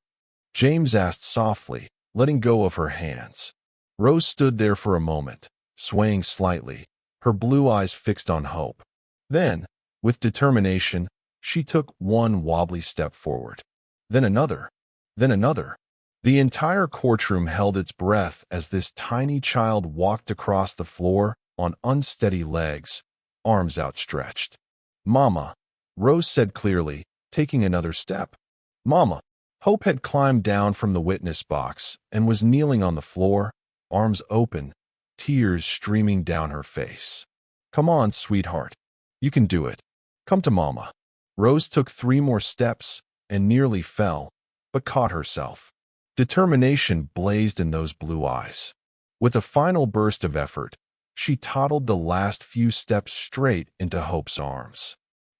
Speaker 1: James asked softly, letting go of her hands. Rose stood there for a moment, swaying slightly, her blue eyes fixed on Hope. Then, with determination, she took one wobbly step forward. Then another. Then another. The entire courtroom held its breath as this tiny child walked across the floor on unsteady legs, arms outstretched. Mama, Rose said clearly, taking another step. Mama. Hope had climbed down from the witness box and was kneeling on the floor, arms open, tears streaming down her face. Come on, sweetheart. You can do it. Come to Mama. Rose took 3 more steps and nearly fell, but caught herself. Determination blazed in those blue eyes. With a final burst of effort, she toddled the last few steps straight into Hope's arms.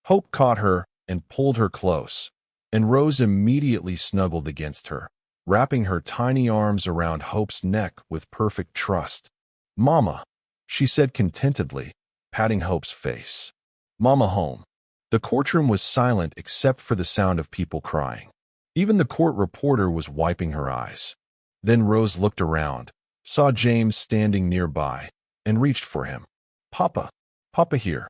Speaker 1: Hope caught her and pulled her close, and Rose immediately snuggled against her, wrapping her tiny arms around Hope's neck with perfect trust. Mama, she said contentedly, patting Hope's face. Mama home. The courtroom was silent except for the sound of people crying. Even the court reporter was wiping her eyes. Then Rose looked around, saw James standing nearby, and reached for him. Papa, Papa here.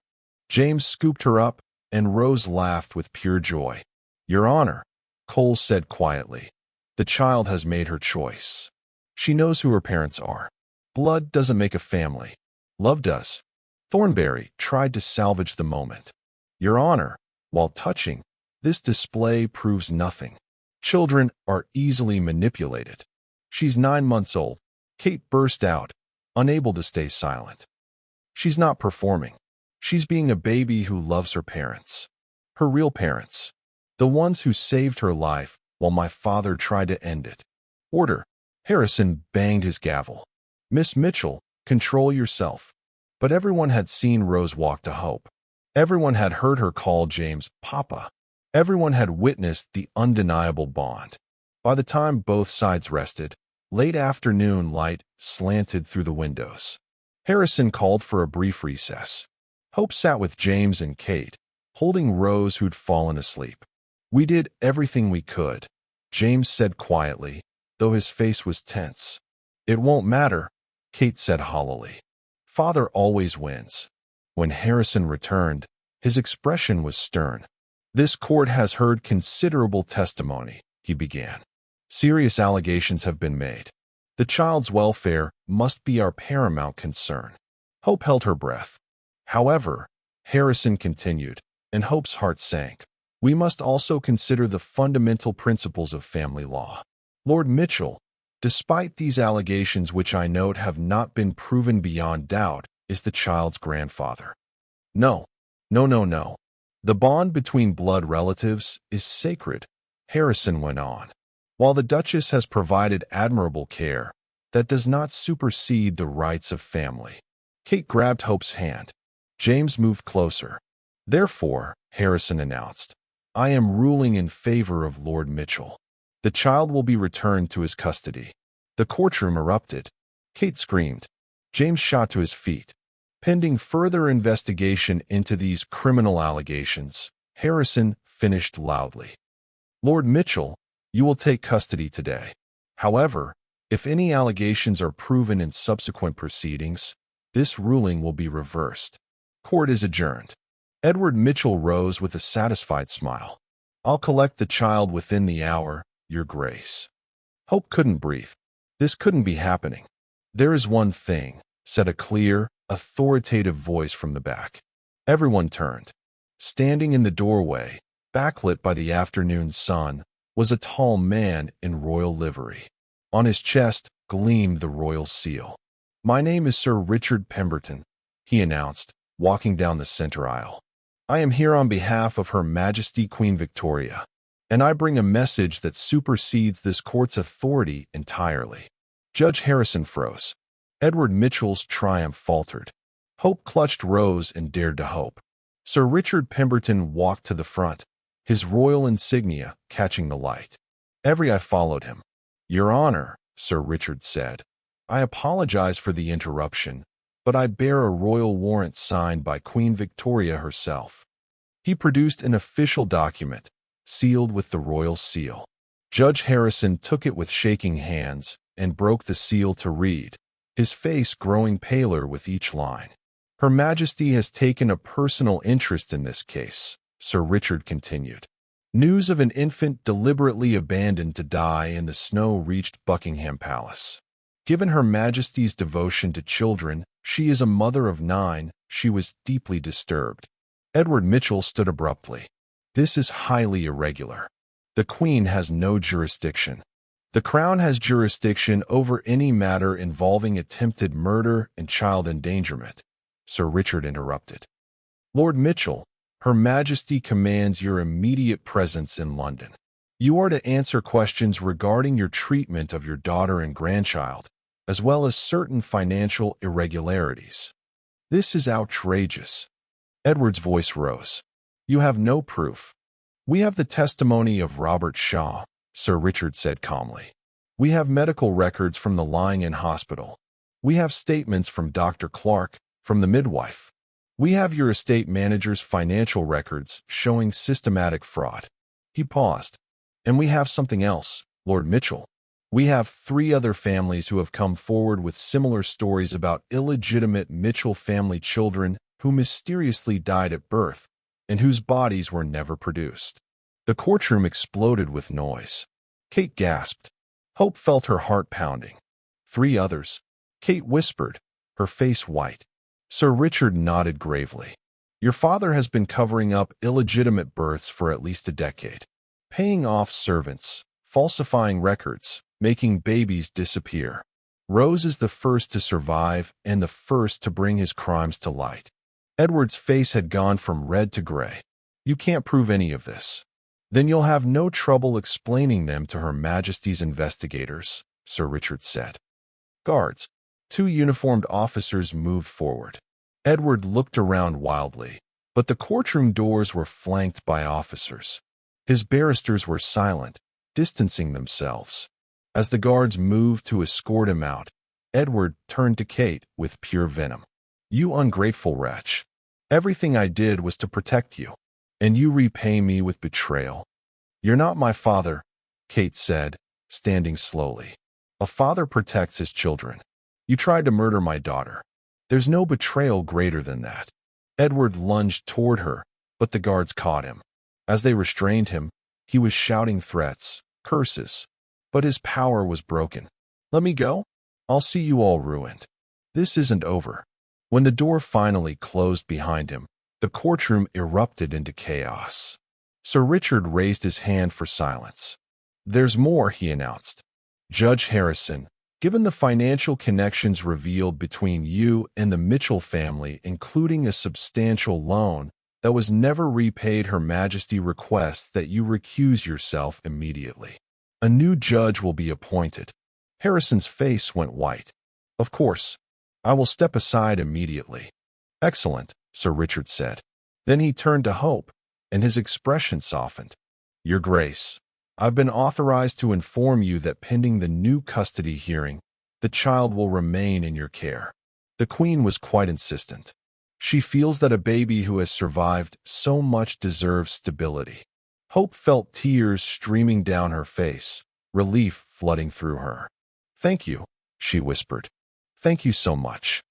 Speaker 1: James scooped her up, and Rose laughed with pure joy. Your Honor, Cole said quietly. The child has made her choice. She knows who her parents are. Blood doesn't make a family. Love does. Thornberry tried to salvage the moment. Your Honor, while touching, this display proves nothing. Children are easily manipulated. She's 9 months old. Kate burst out, unable to stay silent. She's not performing. She's being a baby who loves her parents. Her real parents. The ones who saved her life while my father tried to end it. Order. Harrison banged his gavel. Miss Mitchell, control yourself. But everyone had seen Rose walk to Hope. Everyone had heard her call James Papa. Everyone had witnessed the undeniable bond. By the time both sides rested, late afternoon light slanted through the windows. Harrison called for a brief recess. Hope sat with James and Kate, holding Rose who'd fallen asleep. We did everything we could, James said quietly, though his face was tense. It won't matter, Kate said hollowly. Father always wins. When Harrison returned, his expression was stern. This court has heard considerable testimony, he began. Serious allegations have been made. The child's welfare must be our paramount concern. Hope held her breath. However, Harrison continued, and Hope's heart sank. We must also consider the fundamental principles of family law. Lord Mitchell, despite these allegations which I note have not been proven beyond doubt, is the child's grandfather. No. The bond between blood relatives is sacred, Harrison went on. While the Duchess has provided admirable care, that does not supersede the rights of family. Kate grabbed Hope's hand. James moved closer. Therefore, Harrison announced, I am ruling in favor of Lord Mitchell. The child will be returned to his custody. The courtroom erupted. Kate screamed. James shot to his feet. Pending further investigation into these criminal allegations, Harrison finished loudly. Lord Mitchell, you will take custody today. However, if any allegations are proven in subsequent proceedings, this ruling will be reversed. Court is adjourned. Edward Mitchell rose with a satisfied smile. I'll collect the child within the hour, Your Grace. Hope couldn't breathe. This couldn't be happening. There is one thing, said a clear, authoritative voice from the back. Everyone turned. Standing in the doorway, backlit by the afternoon sun, was a tall man in royal livery. On his chest gleamed the royal seal. My name is Sir Richard Pemberton, he announced, walking down the center aisle. I am here on behalf of Her Majesty Queen Victoria, and I bring a message that supersedes this court's authority entirely. Judge Harrison froze. Edward Mitchell's triumph faltered. Hope clutched Rose and dared to hope. Sir Richard Pemberton walked to the front, his royal insignia catching the light. Every eye followed him. Your Honor, Sir Richard said, I apologize for the interruption, but I bear a royal warrant signed by Queen Victoria herself. He produced an official document, sealed with the royal seal. Judge Harrison took it with shaking hands and broke the seal to read, his face growing paler with each line. Her Majesty has taken a personal interest in this case, Sir Richard continued. News of an infant deliberately abandoned to die in the snow reached Buckingham Palace. Given Her Majesty's devotion to children, she is a mother of 9, she was deeply disturbed. Edward Mitchell stood abruptly. This is highly irregular. The Queen has no jurisdiction. The Crown has jurisdiction over any matter involving attempted murder and child endangerment, Sir Richard interrupted. Lord Mitchell, Her Majesty commands your immediate presence in London. You are to answer questions regarding your treatment of your daughter and grandchild, as well as certain financial irregularities. This is outrageous. Edward's voice rose. You have no proof. We have the testimony of Robert Shaw, Sir Richard said calmly. We have medical records from the lying-in hospital. We have statements from Dr. Clark, from the midwife. We have your estate manager's financial records showing systematic fraud. He paused. And we have something else, Lord Mitchell. We have 3 other families who have come forward with similar stories about illegitimate Mitchell family children who mysteriously died at birth and whose bodies were never produced. The courtroom exploded with noise. Kate gasped. Hope felt her heart pounding. 3 others. Kate whispered, her face white. Sir Richard nodded gravely. Your father has been covering up illegitimate births for at least a decade, paying off servants, falsifying records, making babies disappear. Rose is the first to survive and the first to bring his crimes to light. Edward's face had gone from red to gray. You can't prove any of this. Then you'll have no trouble explaining them to Her Majesty's investigators, Sir Richard said. Guards. 2 uniformed officers moved forward. Edward looked around wildly, but the courtroom doors were flanked by officers. His barristers were silent, distancing themselves. As the guards moved to escort him out, Edward turned to Kate with pure venom. You ungrateful wretch. Everything I did was to protect you, and you repay me with betrayal. You're not my father, Kate said, standing slowly. A father protects his children. You tried to murder my daughter. There's no betrayal greater than that. Edward lunged toward her, but the guards caught him. As they restrained him, he was shouting threats, curses. But his power was broken. Let me go? I'll see you all ruined. This isn't over. When the door finally closed behind him, the courtroom erupted into chaos. Sir Richard raised his hand for silence. There's more, he announced. Judge Harrison, given the financial connections revealed between you and the Mitchell family, including a substantial loan that was never repaid, Her Majesty requests that you recuse yourself immediately. A new judge will be appointed. Harrison's face went white. Of course. I will step aside immediately. Excellent, Sir Richard said. Then he turned to Hope, and his expression softened. Your Grace, I've been authorized to inform you that pending the new custody hearing, the child will remain in your care. The Queen was quite insistent. She feels that a baby who has survived so much deserves stability. Hope felt tears streaming down her face, relief flooding through her. Thank you, she whispered. Thank you so much.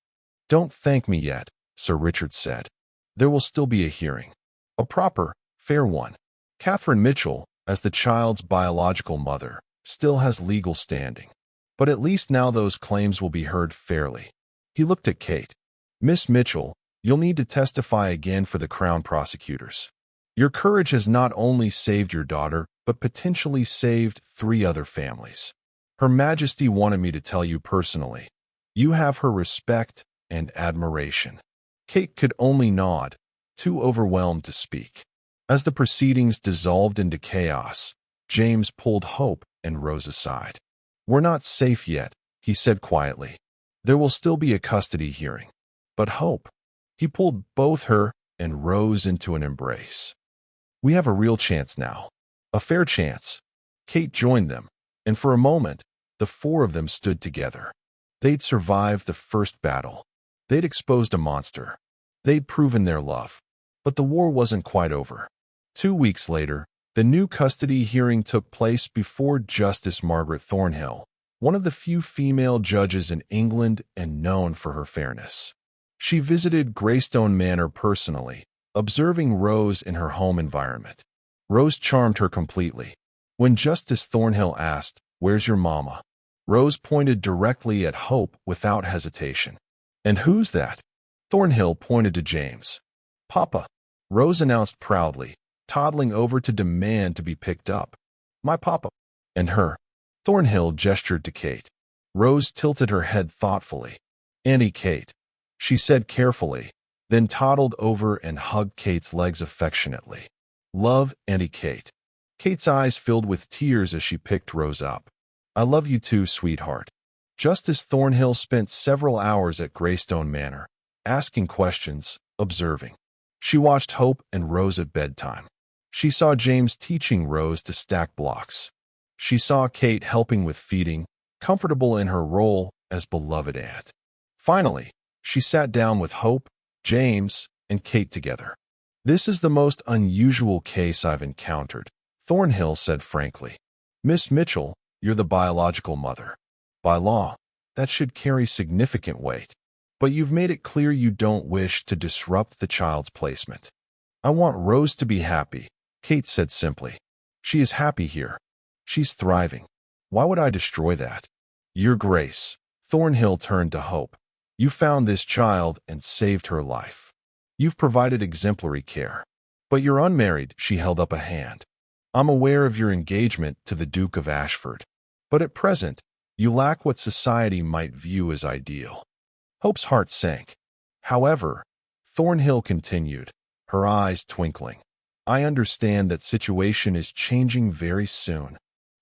Speaker 1: Don't thank me yet, Sir Richard said. There will still be a hearing. A proper, fair one. Catherine Mitchell, as the child's biological mother, still has legal standing. But at least now those claims will be heard fairly. He looked at Kate. Miss Mitchell, you'll need to testify again for the Crown prosecutors. Your courage has not only saved your daughter, but potentially saved 3 other families. Her Majesty wanted me to tell you personally. You have her respect and admiration. Kate could only nod, too overwhelmed to speak. As the proceedings dissolved into chaos, James pulled Hope and Rose aside. We're not safe yet, he said quietly. There will still be a custody hearing. But Hope, he pulled both her and Rose into an embrace. We have a real chance now. A fair chance. Kate joined them, and for a moment, the 4 of them stood together. They'd survived the first battle. They'd exposed a monster. They'd proven their love. But the war wasn't quite over. 2 weeks later, the new custody hearing took place before Justice Margaret Thornhill, one of the few female judges in England and known for her fairness. She visited Greystone Manor personally, observing Rose in her home environment. Rose charmed her completely. When Justice Thornhill asked, "Where's your mama?" Rose pointed directly at Hope without hesitation. "And who's that?" Thornhill pointed to James. "Papa," Rose announced proudly, toddling over to demand to be picked up. "My papa." "And her?" Thornhill gestured to Kate. Rose tilted her head thoughtfully. "Auntie Kate," she said carefully, then toddled over and hugged Kate's legs affectionately. "Love, Auntie Kate." Kate's eyes filled with tears as she picked Rose up. "I love you too, sweetheart." Justice Thornhill spent several hours at Greystone Manor, asking questions, observing. She watched Hope and Rose at bedtime. She saw James teaching Rose to stack blocks. She saw Kate helping with feeding, comfortable in her role as beloved aunt. Finally, she sat down with Hope, James, and Kate together. "This is the most unusual case I've encountered," Thornhill said frankly. "Miss Mitchell, you're the biological mother. By law, that should carry significant weight. But you've made it clear you don't wish to disrupt the child's placement." "I want Rose to be happy," Kate said simply. "She is happy here. She's thriving. Why would I destroy that?" "Your Grace," Thornhill turned to Hope. "You found this child and saved her life. You've provided exemplary care. But you're unmarried, she held up a hand. I'm aware of your engagement to the Duke of Ashford. But at present, you lack what society might view as ideal. Hope's heart sank. However, Thornhill continued, her eyes twinkling. I understand that situation is changing very soon.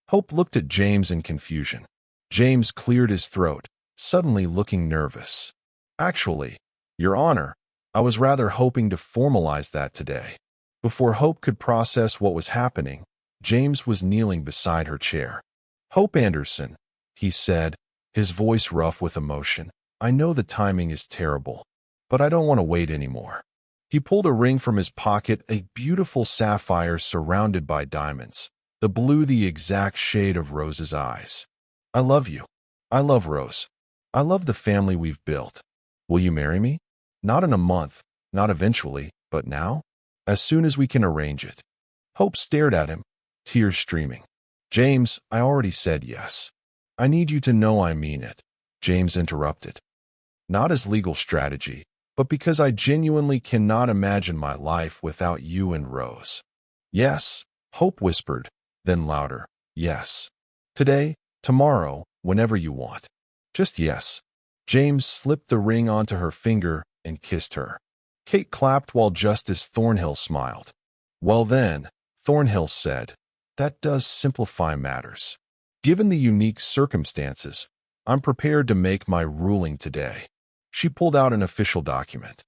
Speaker 1: Hope looked at James in confusion. James cleared his throat, suddenly looking nervous. Actually, Your Honor, I was rather hoping to formalize that today. Before Hope could process what was happening, James was kneeling beside her chair. Hope Anderson, he said, his voice rough with emotion. I know the timing is terrible, but I don't want to wait anymore. He pulled a ring from his pocket, a beautiful sapphire surrounded by diamonds, the blue the exact shade of Rose's eyes. I love you. I love Rose. I love the family we've built. Will you marry me? Not in a month, not eventually, but now? As soon as we can arrange it. Hope stared at him, tears streaming. James, I already said yes. I need you to know I mean it. James interrupted. Not as legal strategy, but because I genuinely cannot imagine my life without you and Rose. Yes, Hope whispered, then louder. Yes. Today, tomorrow, whenever you want. Just yes. James slipped the ring onto her finger and kissed her. Kate clapped while Justice Thornhill smiled. Well then, Thornhill said, that does simplify matters. Given the unique circumstances, I'm prepared to make my ruling today. She pulled out an official document.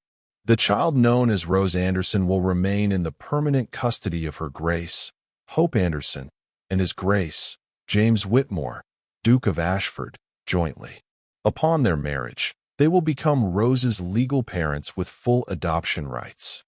Speaker 1: The child known as Rose Anderson will remain in the permanent custody of Her Grace, Hope Anderson, and His Grace, James Whitmore, Duke of Ashford, jointly. Upon their marriage, they will become Rose's legal parents with full adoption rights.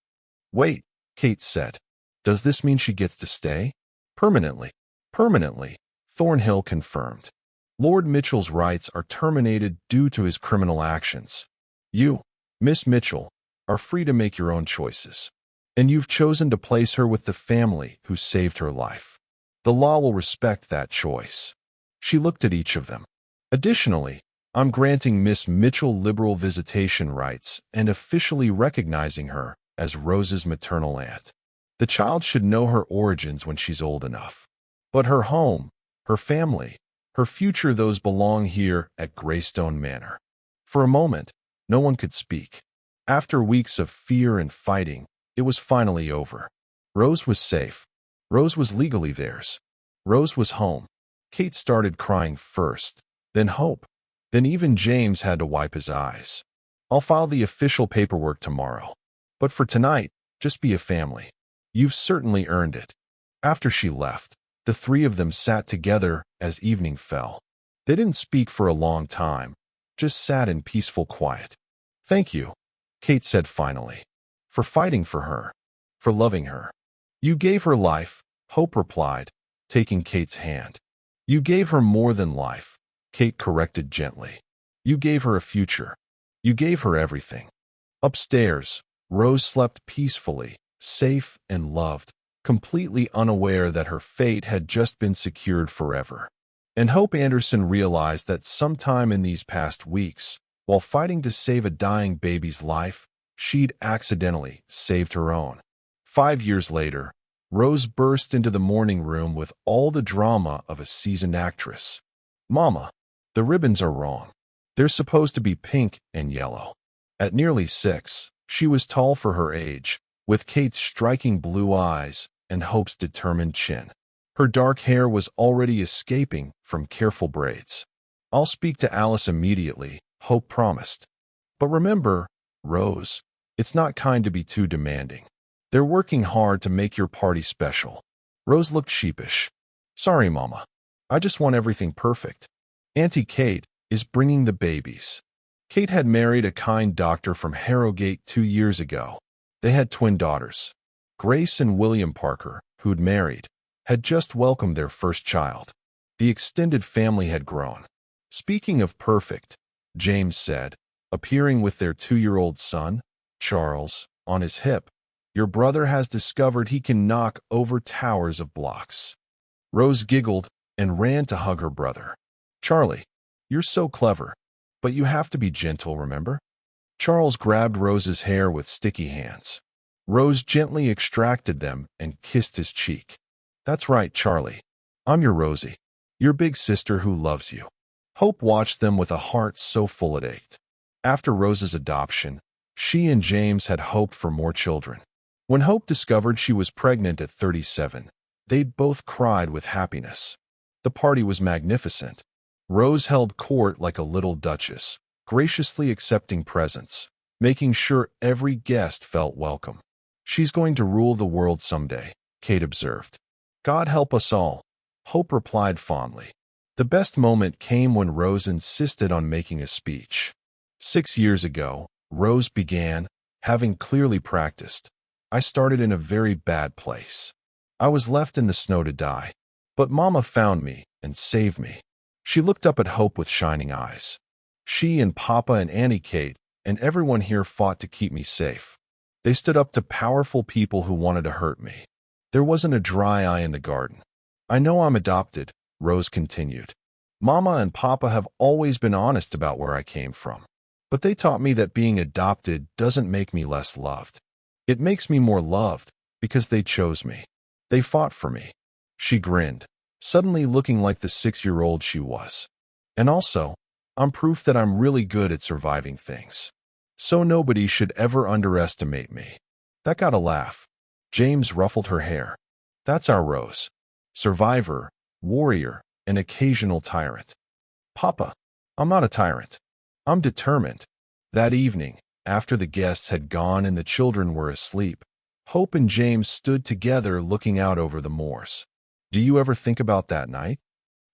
Speaker 1: Wait, Kate said. Does this mean she gets to stay? Permanently. Permanently, Thornhill confirmed. Lord Mitchell's rights are terminated due to his criminal actions. You, Miss Mitchell, are free to make your own choices. And you've chosen to place her with the family who saved her life. The law will respect that choice. She looked at each of them. Additionally, I'm granting Miss Mitchell liberal visitation rights and officially recognizing her as Rose's maternal aunt. The child should know her origins when she's old enough. But her home, her family, her future, those belong here at Greystone Manor. For a moment, no one could speak. After weeks of fear and fighting, it was finally over. Rose was safe. Rose was legally theirs. Rose was home. Kate started crying first, then Hope. Then even James had to wipe his eyes. I'll file the official paperwork tomorrow. But for tonight, just be a family. You've certainly earned it. After she left, the three of them sat together as evening fell. They didn't speak for a long time, just sat in peaceful quiet. Thank you, Kate said finally, for fighting for her, for loving her. You gave her life, Hope replied, taking Kate's hand. You gave her more than life, Kate corrected gently. You gave her a future. You gave her everything. Upstairs, Rose slept peacefully, safe and loved, completely unaware that her fate had just been secured forever. And Hope Anderson realized that sometime in these past weeks, while fighting to save a dying baby's life, she'd accidentally saved her own. 5 years later, Rose burst into the morning room with all the drama of a seasoned actress. Mama, the ribbons are wrong. They're supposed to be pink and yellow. At nearly 6, she was tall for her age, with Kate's striking blue eyes and Hope's determined chin. Her dark hair was already escaping from careful braids. I'll speak to Alice immediately, Hope promised. But remember, Rose, it's not kind to be too demanding. They're working hard to make your party special. Rose looked sheepish. Sorry, Mama. I just want everything perfect. Auntie Kate is bringing the babies. Kate had married a kind doctor from Harrogate 2 years ago. They had twin daughters. Grace and William Parker, who'd married, had just welcomed their first child. The extended family had grown. Speaking of perfect, James said, appearing with their 2-year-old son, Charles, on his hip, your brother has discovered he can knock over towers of blocks. Rose giggled and ran to hug her brother. Charlie, you're so clever, but you have to be gentle, remember? Charles grabbed Rose's hair with sticky hands. Rose gently extracted them and kissed his cheek. "That's right, Charlie. I'm your Rosie, your big sister who loves you." Hope watched them with a heart so full it ached. After Rose's adoption, she and James had hoped for more children. When Hope discovered she was pregnant at 37, they both cried with happiness. The party was magnificent. Rose held court like a little duchess, graciously accepting presents, making sure every guest felt welcome. "She's going to rule the world someday," Kate observed. "God help us all," Hope replied fondly. The best moment came when Rose insisted on making a speech. 6 years ago, Rose began, having clearly practiced. "I started in a very bad place. I was left in the snow to die. But Mama found me and saved me." She looked up at Hope with shining eyes. "She and Papa and Auntie Kate and everyone here fought to keep me safe. They stood up to powerful people who wanted to hurt me. There wasn't a dry eye in the garden. I know I'm adopted," Rose continued. "Mama and Papa have always been honest about where I came from. But they taught me that being adopted doesn't make me less loved. It makes me more loved because they chose me. They fought for me." She grinned, suddenly looking like the 6-year-old she was. "And also, I'm proof that I'm really good at surviving things. So nobody should ever underestimate me." That got a laugh. James ruffled her hair. "That's our Rose. Survivor, warrior, and occasional tyrant." "Papa, I'm not a tyrant. I'm determined." That evening, after the guests had gone and the children were asleep, Hope and James stood together looking out over the moors. "Do you ever think about that night?"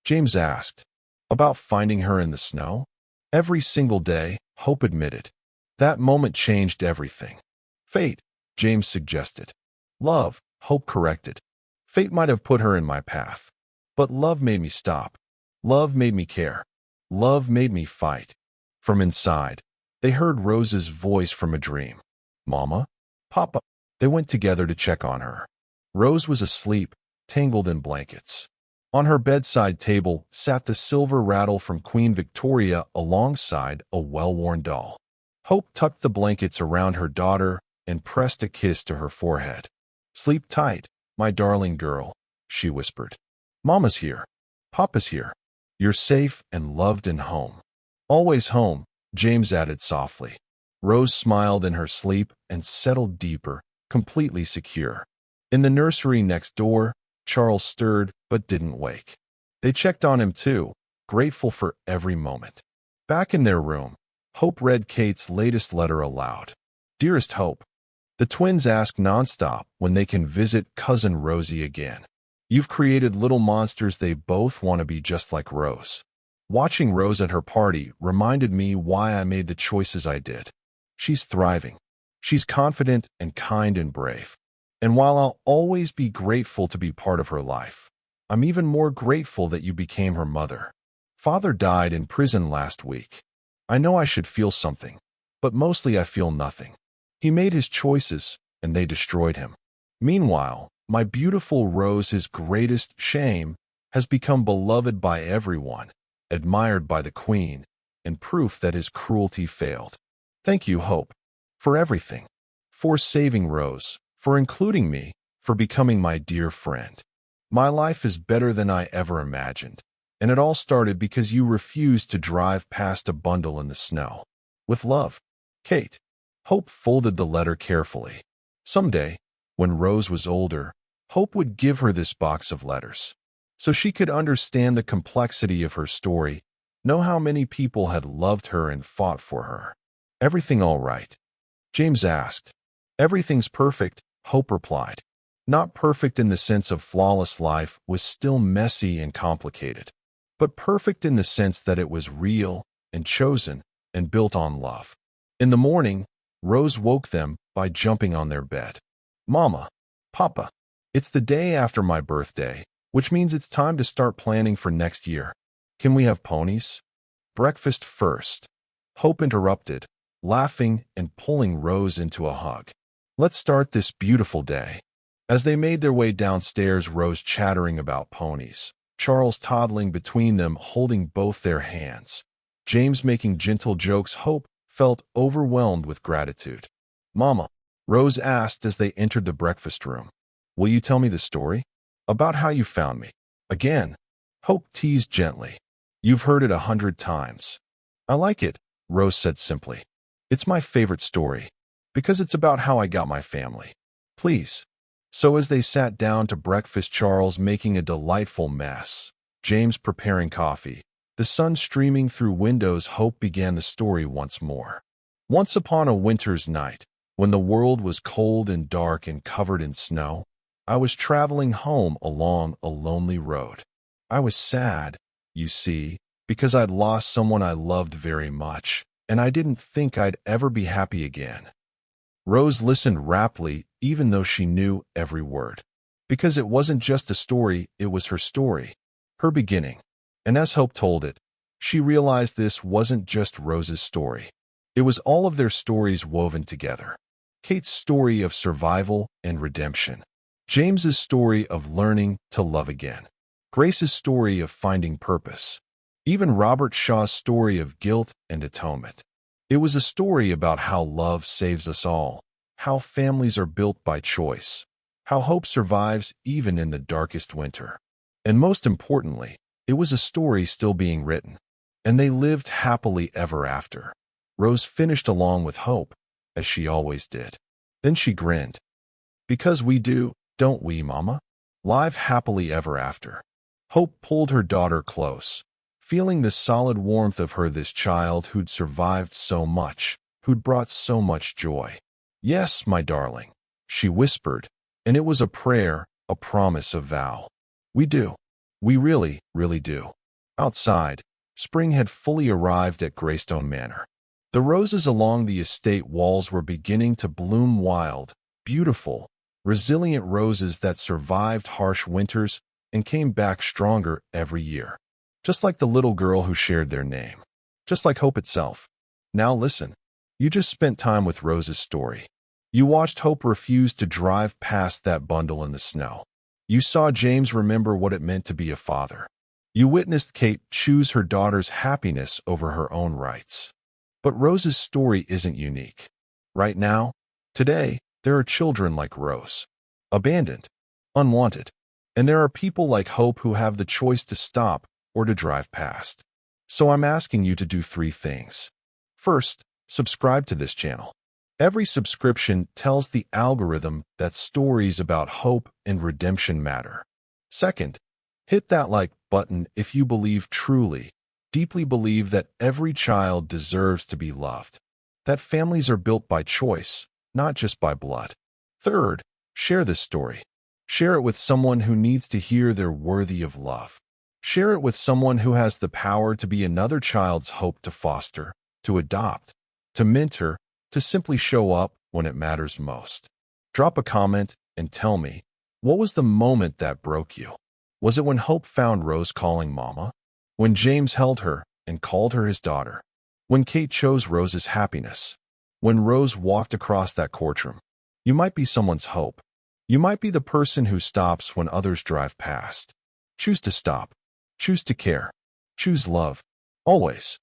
Speaker 1: James asked. "About finding her in the snow?" "Every single day," Hope admitted. "That moment changed everything." "Fate," James suggested. "Love," Hope corrected. "Fate might have put her in my path. But love made me stop. Love made me care. Love made me fight." From inside, they heard Rose's voice from a dream. "Mama? Papa?" They went together to check on her. Rose was asleep, tangled in blankets. On her bedside table sat the silver rattle from Queen Victoria alongside a well-worn doll. Hope tucked the blankets around her daughter and pressed a kiss to her forehead. "Sleep tight, my darling girl," she whispered. "Mama's here. Papa's here. You're safe and loved and home." "Always home," James added softly. Rose smiled in her sleep and settled deeper, completely secure. In the nursery next door, Charles stirred but didn't wake. They checked on him too, grateful for every moment. Back in their room, Hope read Kate's latest letter aloud. "Dearest Hope, the twins ask nonstop when they can visit Cousin Rosie again. You've created little monsters they both want to be just like Rose. Watching Rose at her party reminded me why I made the choices I did. She's thriving. She's confident and kind and brave. And while I'll always be grateful to be part of her life, I'm even more grateful that you became her mother. Father died in prison last week. I know I should feel something, but mostly I feel nothing. He made his choices, and they destroyed him. Meanwhile, my beautiful Rose, his greatest shame, has become beloved by everyone, admired by the Queen, and proof that his cruelty failed. Thank you, Hope, for everything. For saving Rose, for including me, for becoming my dear friend. My life is better than I ever imagined, and it all started because you refused to drive past a bundle in the snow. With love, Kate." Hope folded the letter carefully. Someday, when Rose was older, Hope would give her this box of letters, so she could understand the complexity of her story, know how many people had loved her and fought for her. "Everything all right?" James asked. "Everything's perfect," Hope replied. Not perfect in the sense of flawless. Life was still messy and complicated, but perfect in the sense that it was real and chosen and built on love. In the morning, Rose woke them by jumping on their bed. "Mama, Papa, it's the day after my birthday, which means it's time to start planning for next year. Can we have ponies?" "Breakfast first," Hope interrupted, laughing and pulling Rose into a hug. "Let's start this beautiful day." As they made their way downstairs, Rose chattering about ponies, Charles toddling between them holding both their hands, James making gentle jokes, Hope felt overwhelmed with gratitude. "Mama," Rose asked as they entered the breakfast room, "will you tell me the story? About how you found me?" "Again," Hope teased gently. "You've heard it 100 times." "I like it," Rose said simply. "It's my favorite story, because it's about how I got my family. Please." So as they sat down to breakfast, Charles making a delightful mess, James preparing coffee, the sun streaming through windows, Hope began the story once more. "Once upon a winter's night, when the world was cold and dark and covered in snow, I was traveling home along a lonely road. I was sad, you see, because I'd lost someone I loved very much, and I didn't think I'd ever be happy again." Rose listened raptly, even though she knew every word. Because it wasn't just a story, it was her story, her beginning. And as Hope told it, she realized this wasn't just Rose's story. It was all of their stories woven together. Kate's story of survival and redemption. James's story of learning to love again. Grace's story of finding purpose. Even Robert Shaw's story of guilt and atonement. It was a story about how love saves us all, how families are built by choice, how hope survives even in the darkest winter. And most importantly, it was a story still being written. And they lived happily ever after. Rose finished along with Hope, as she always did. Then she grinned. "Because we do, don't we, Mama? Live happily ever after." Hope pulled her daughter close, feeling the solid warmth of her, this child who'd survived so much, who'd brought so much joy. "Yes, my darling," she whispered, and it was a prayer, a promise, a vow. "We do. We really, really do." Outside, spring had fully arrived at Greystone Manor. The roses along the estate walls were beginning to bloom, wild, beautiful, resilient roses that survived harsh winters and came back stronger every year. Just like the little girl who shared their name. Just like Hope itself. Now listen. You just spent time with Rose's story. You watched Hope refuse to drive past that bundle in the snow. You saw James remember what it meant to be a father. You witnessed Kate choose her daughter's happiness over her own rights. But Rose's story isn't unique. Right now, today, there are children like Rose. Abandoned. Unwanted. And there are people like Hope who have the choice to stop or to drive past. So I'm asking you to do 3 things. First, subscribe to this channel. Every subscription tells the algorithm that stories about hope and redemption matter. Second, hit that like button if you believe truly, deeply believe that every child deserves to be loved, that families are built by choice, not just by blood. Third, share this story. Share it with someone who needs to hear they're worthy of love. Share it with someone who has the power to be another child's hope, to foster, to adopt, to mentor, to simply show up when it matters most. Drop a comment and tell me, what was the moment that broke you? Was it when Hope found Rose calling Mama? When James held her and called her his daughter? When Kate chose Rose's happiness? When Rose walked across that courtroom? You might be someone's hope. You might be the person who stops when others drive past. Choose to stop. Choose to care. Choose love. Always.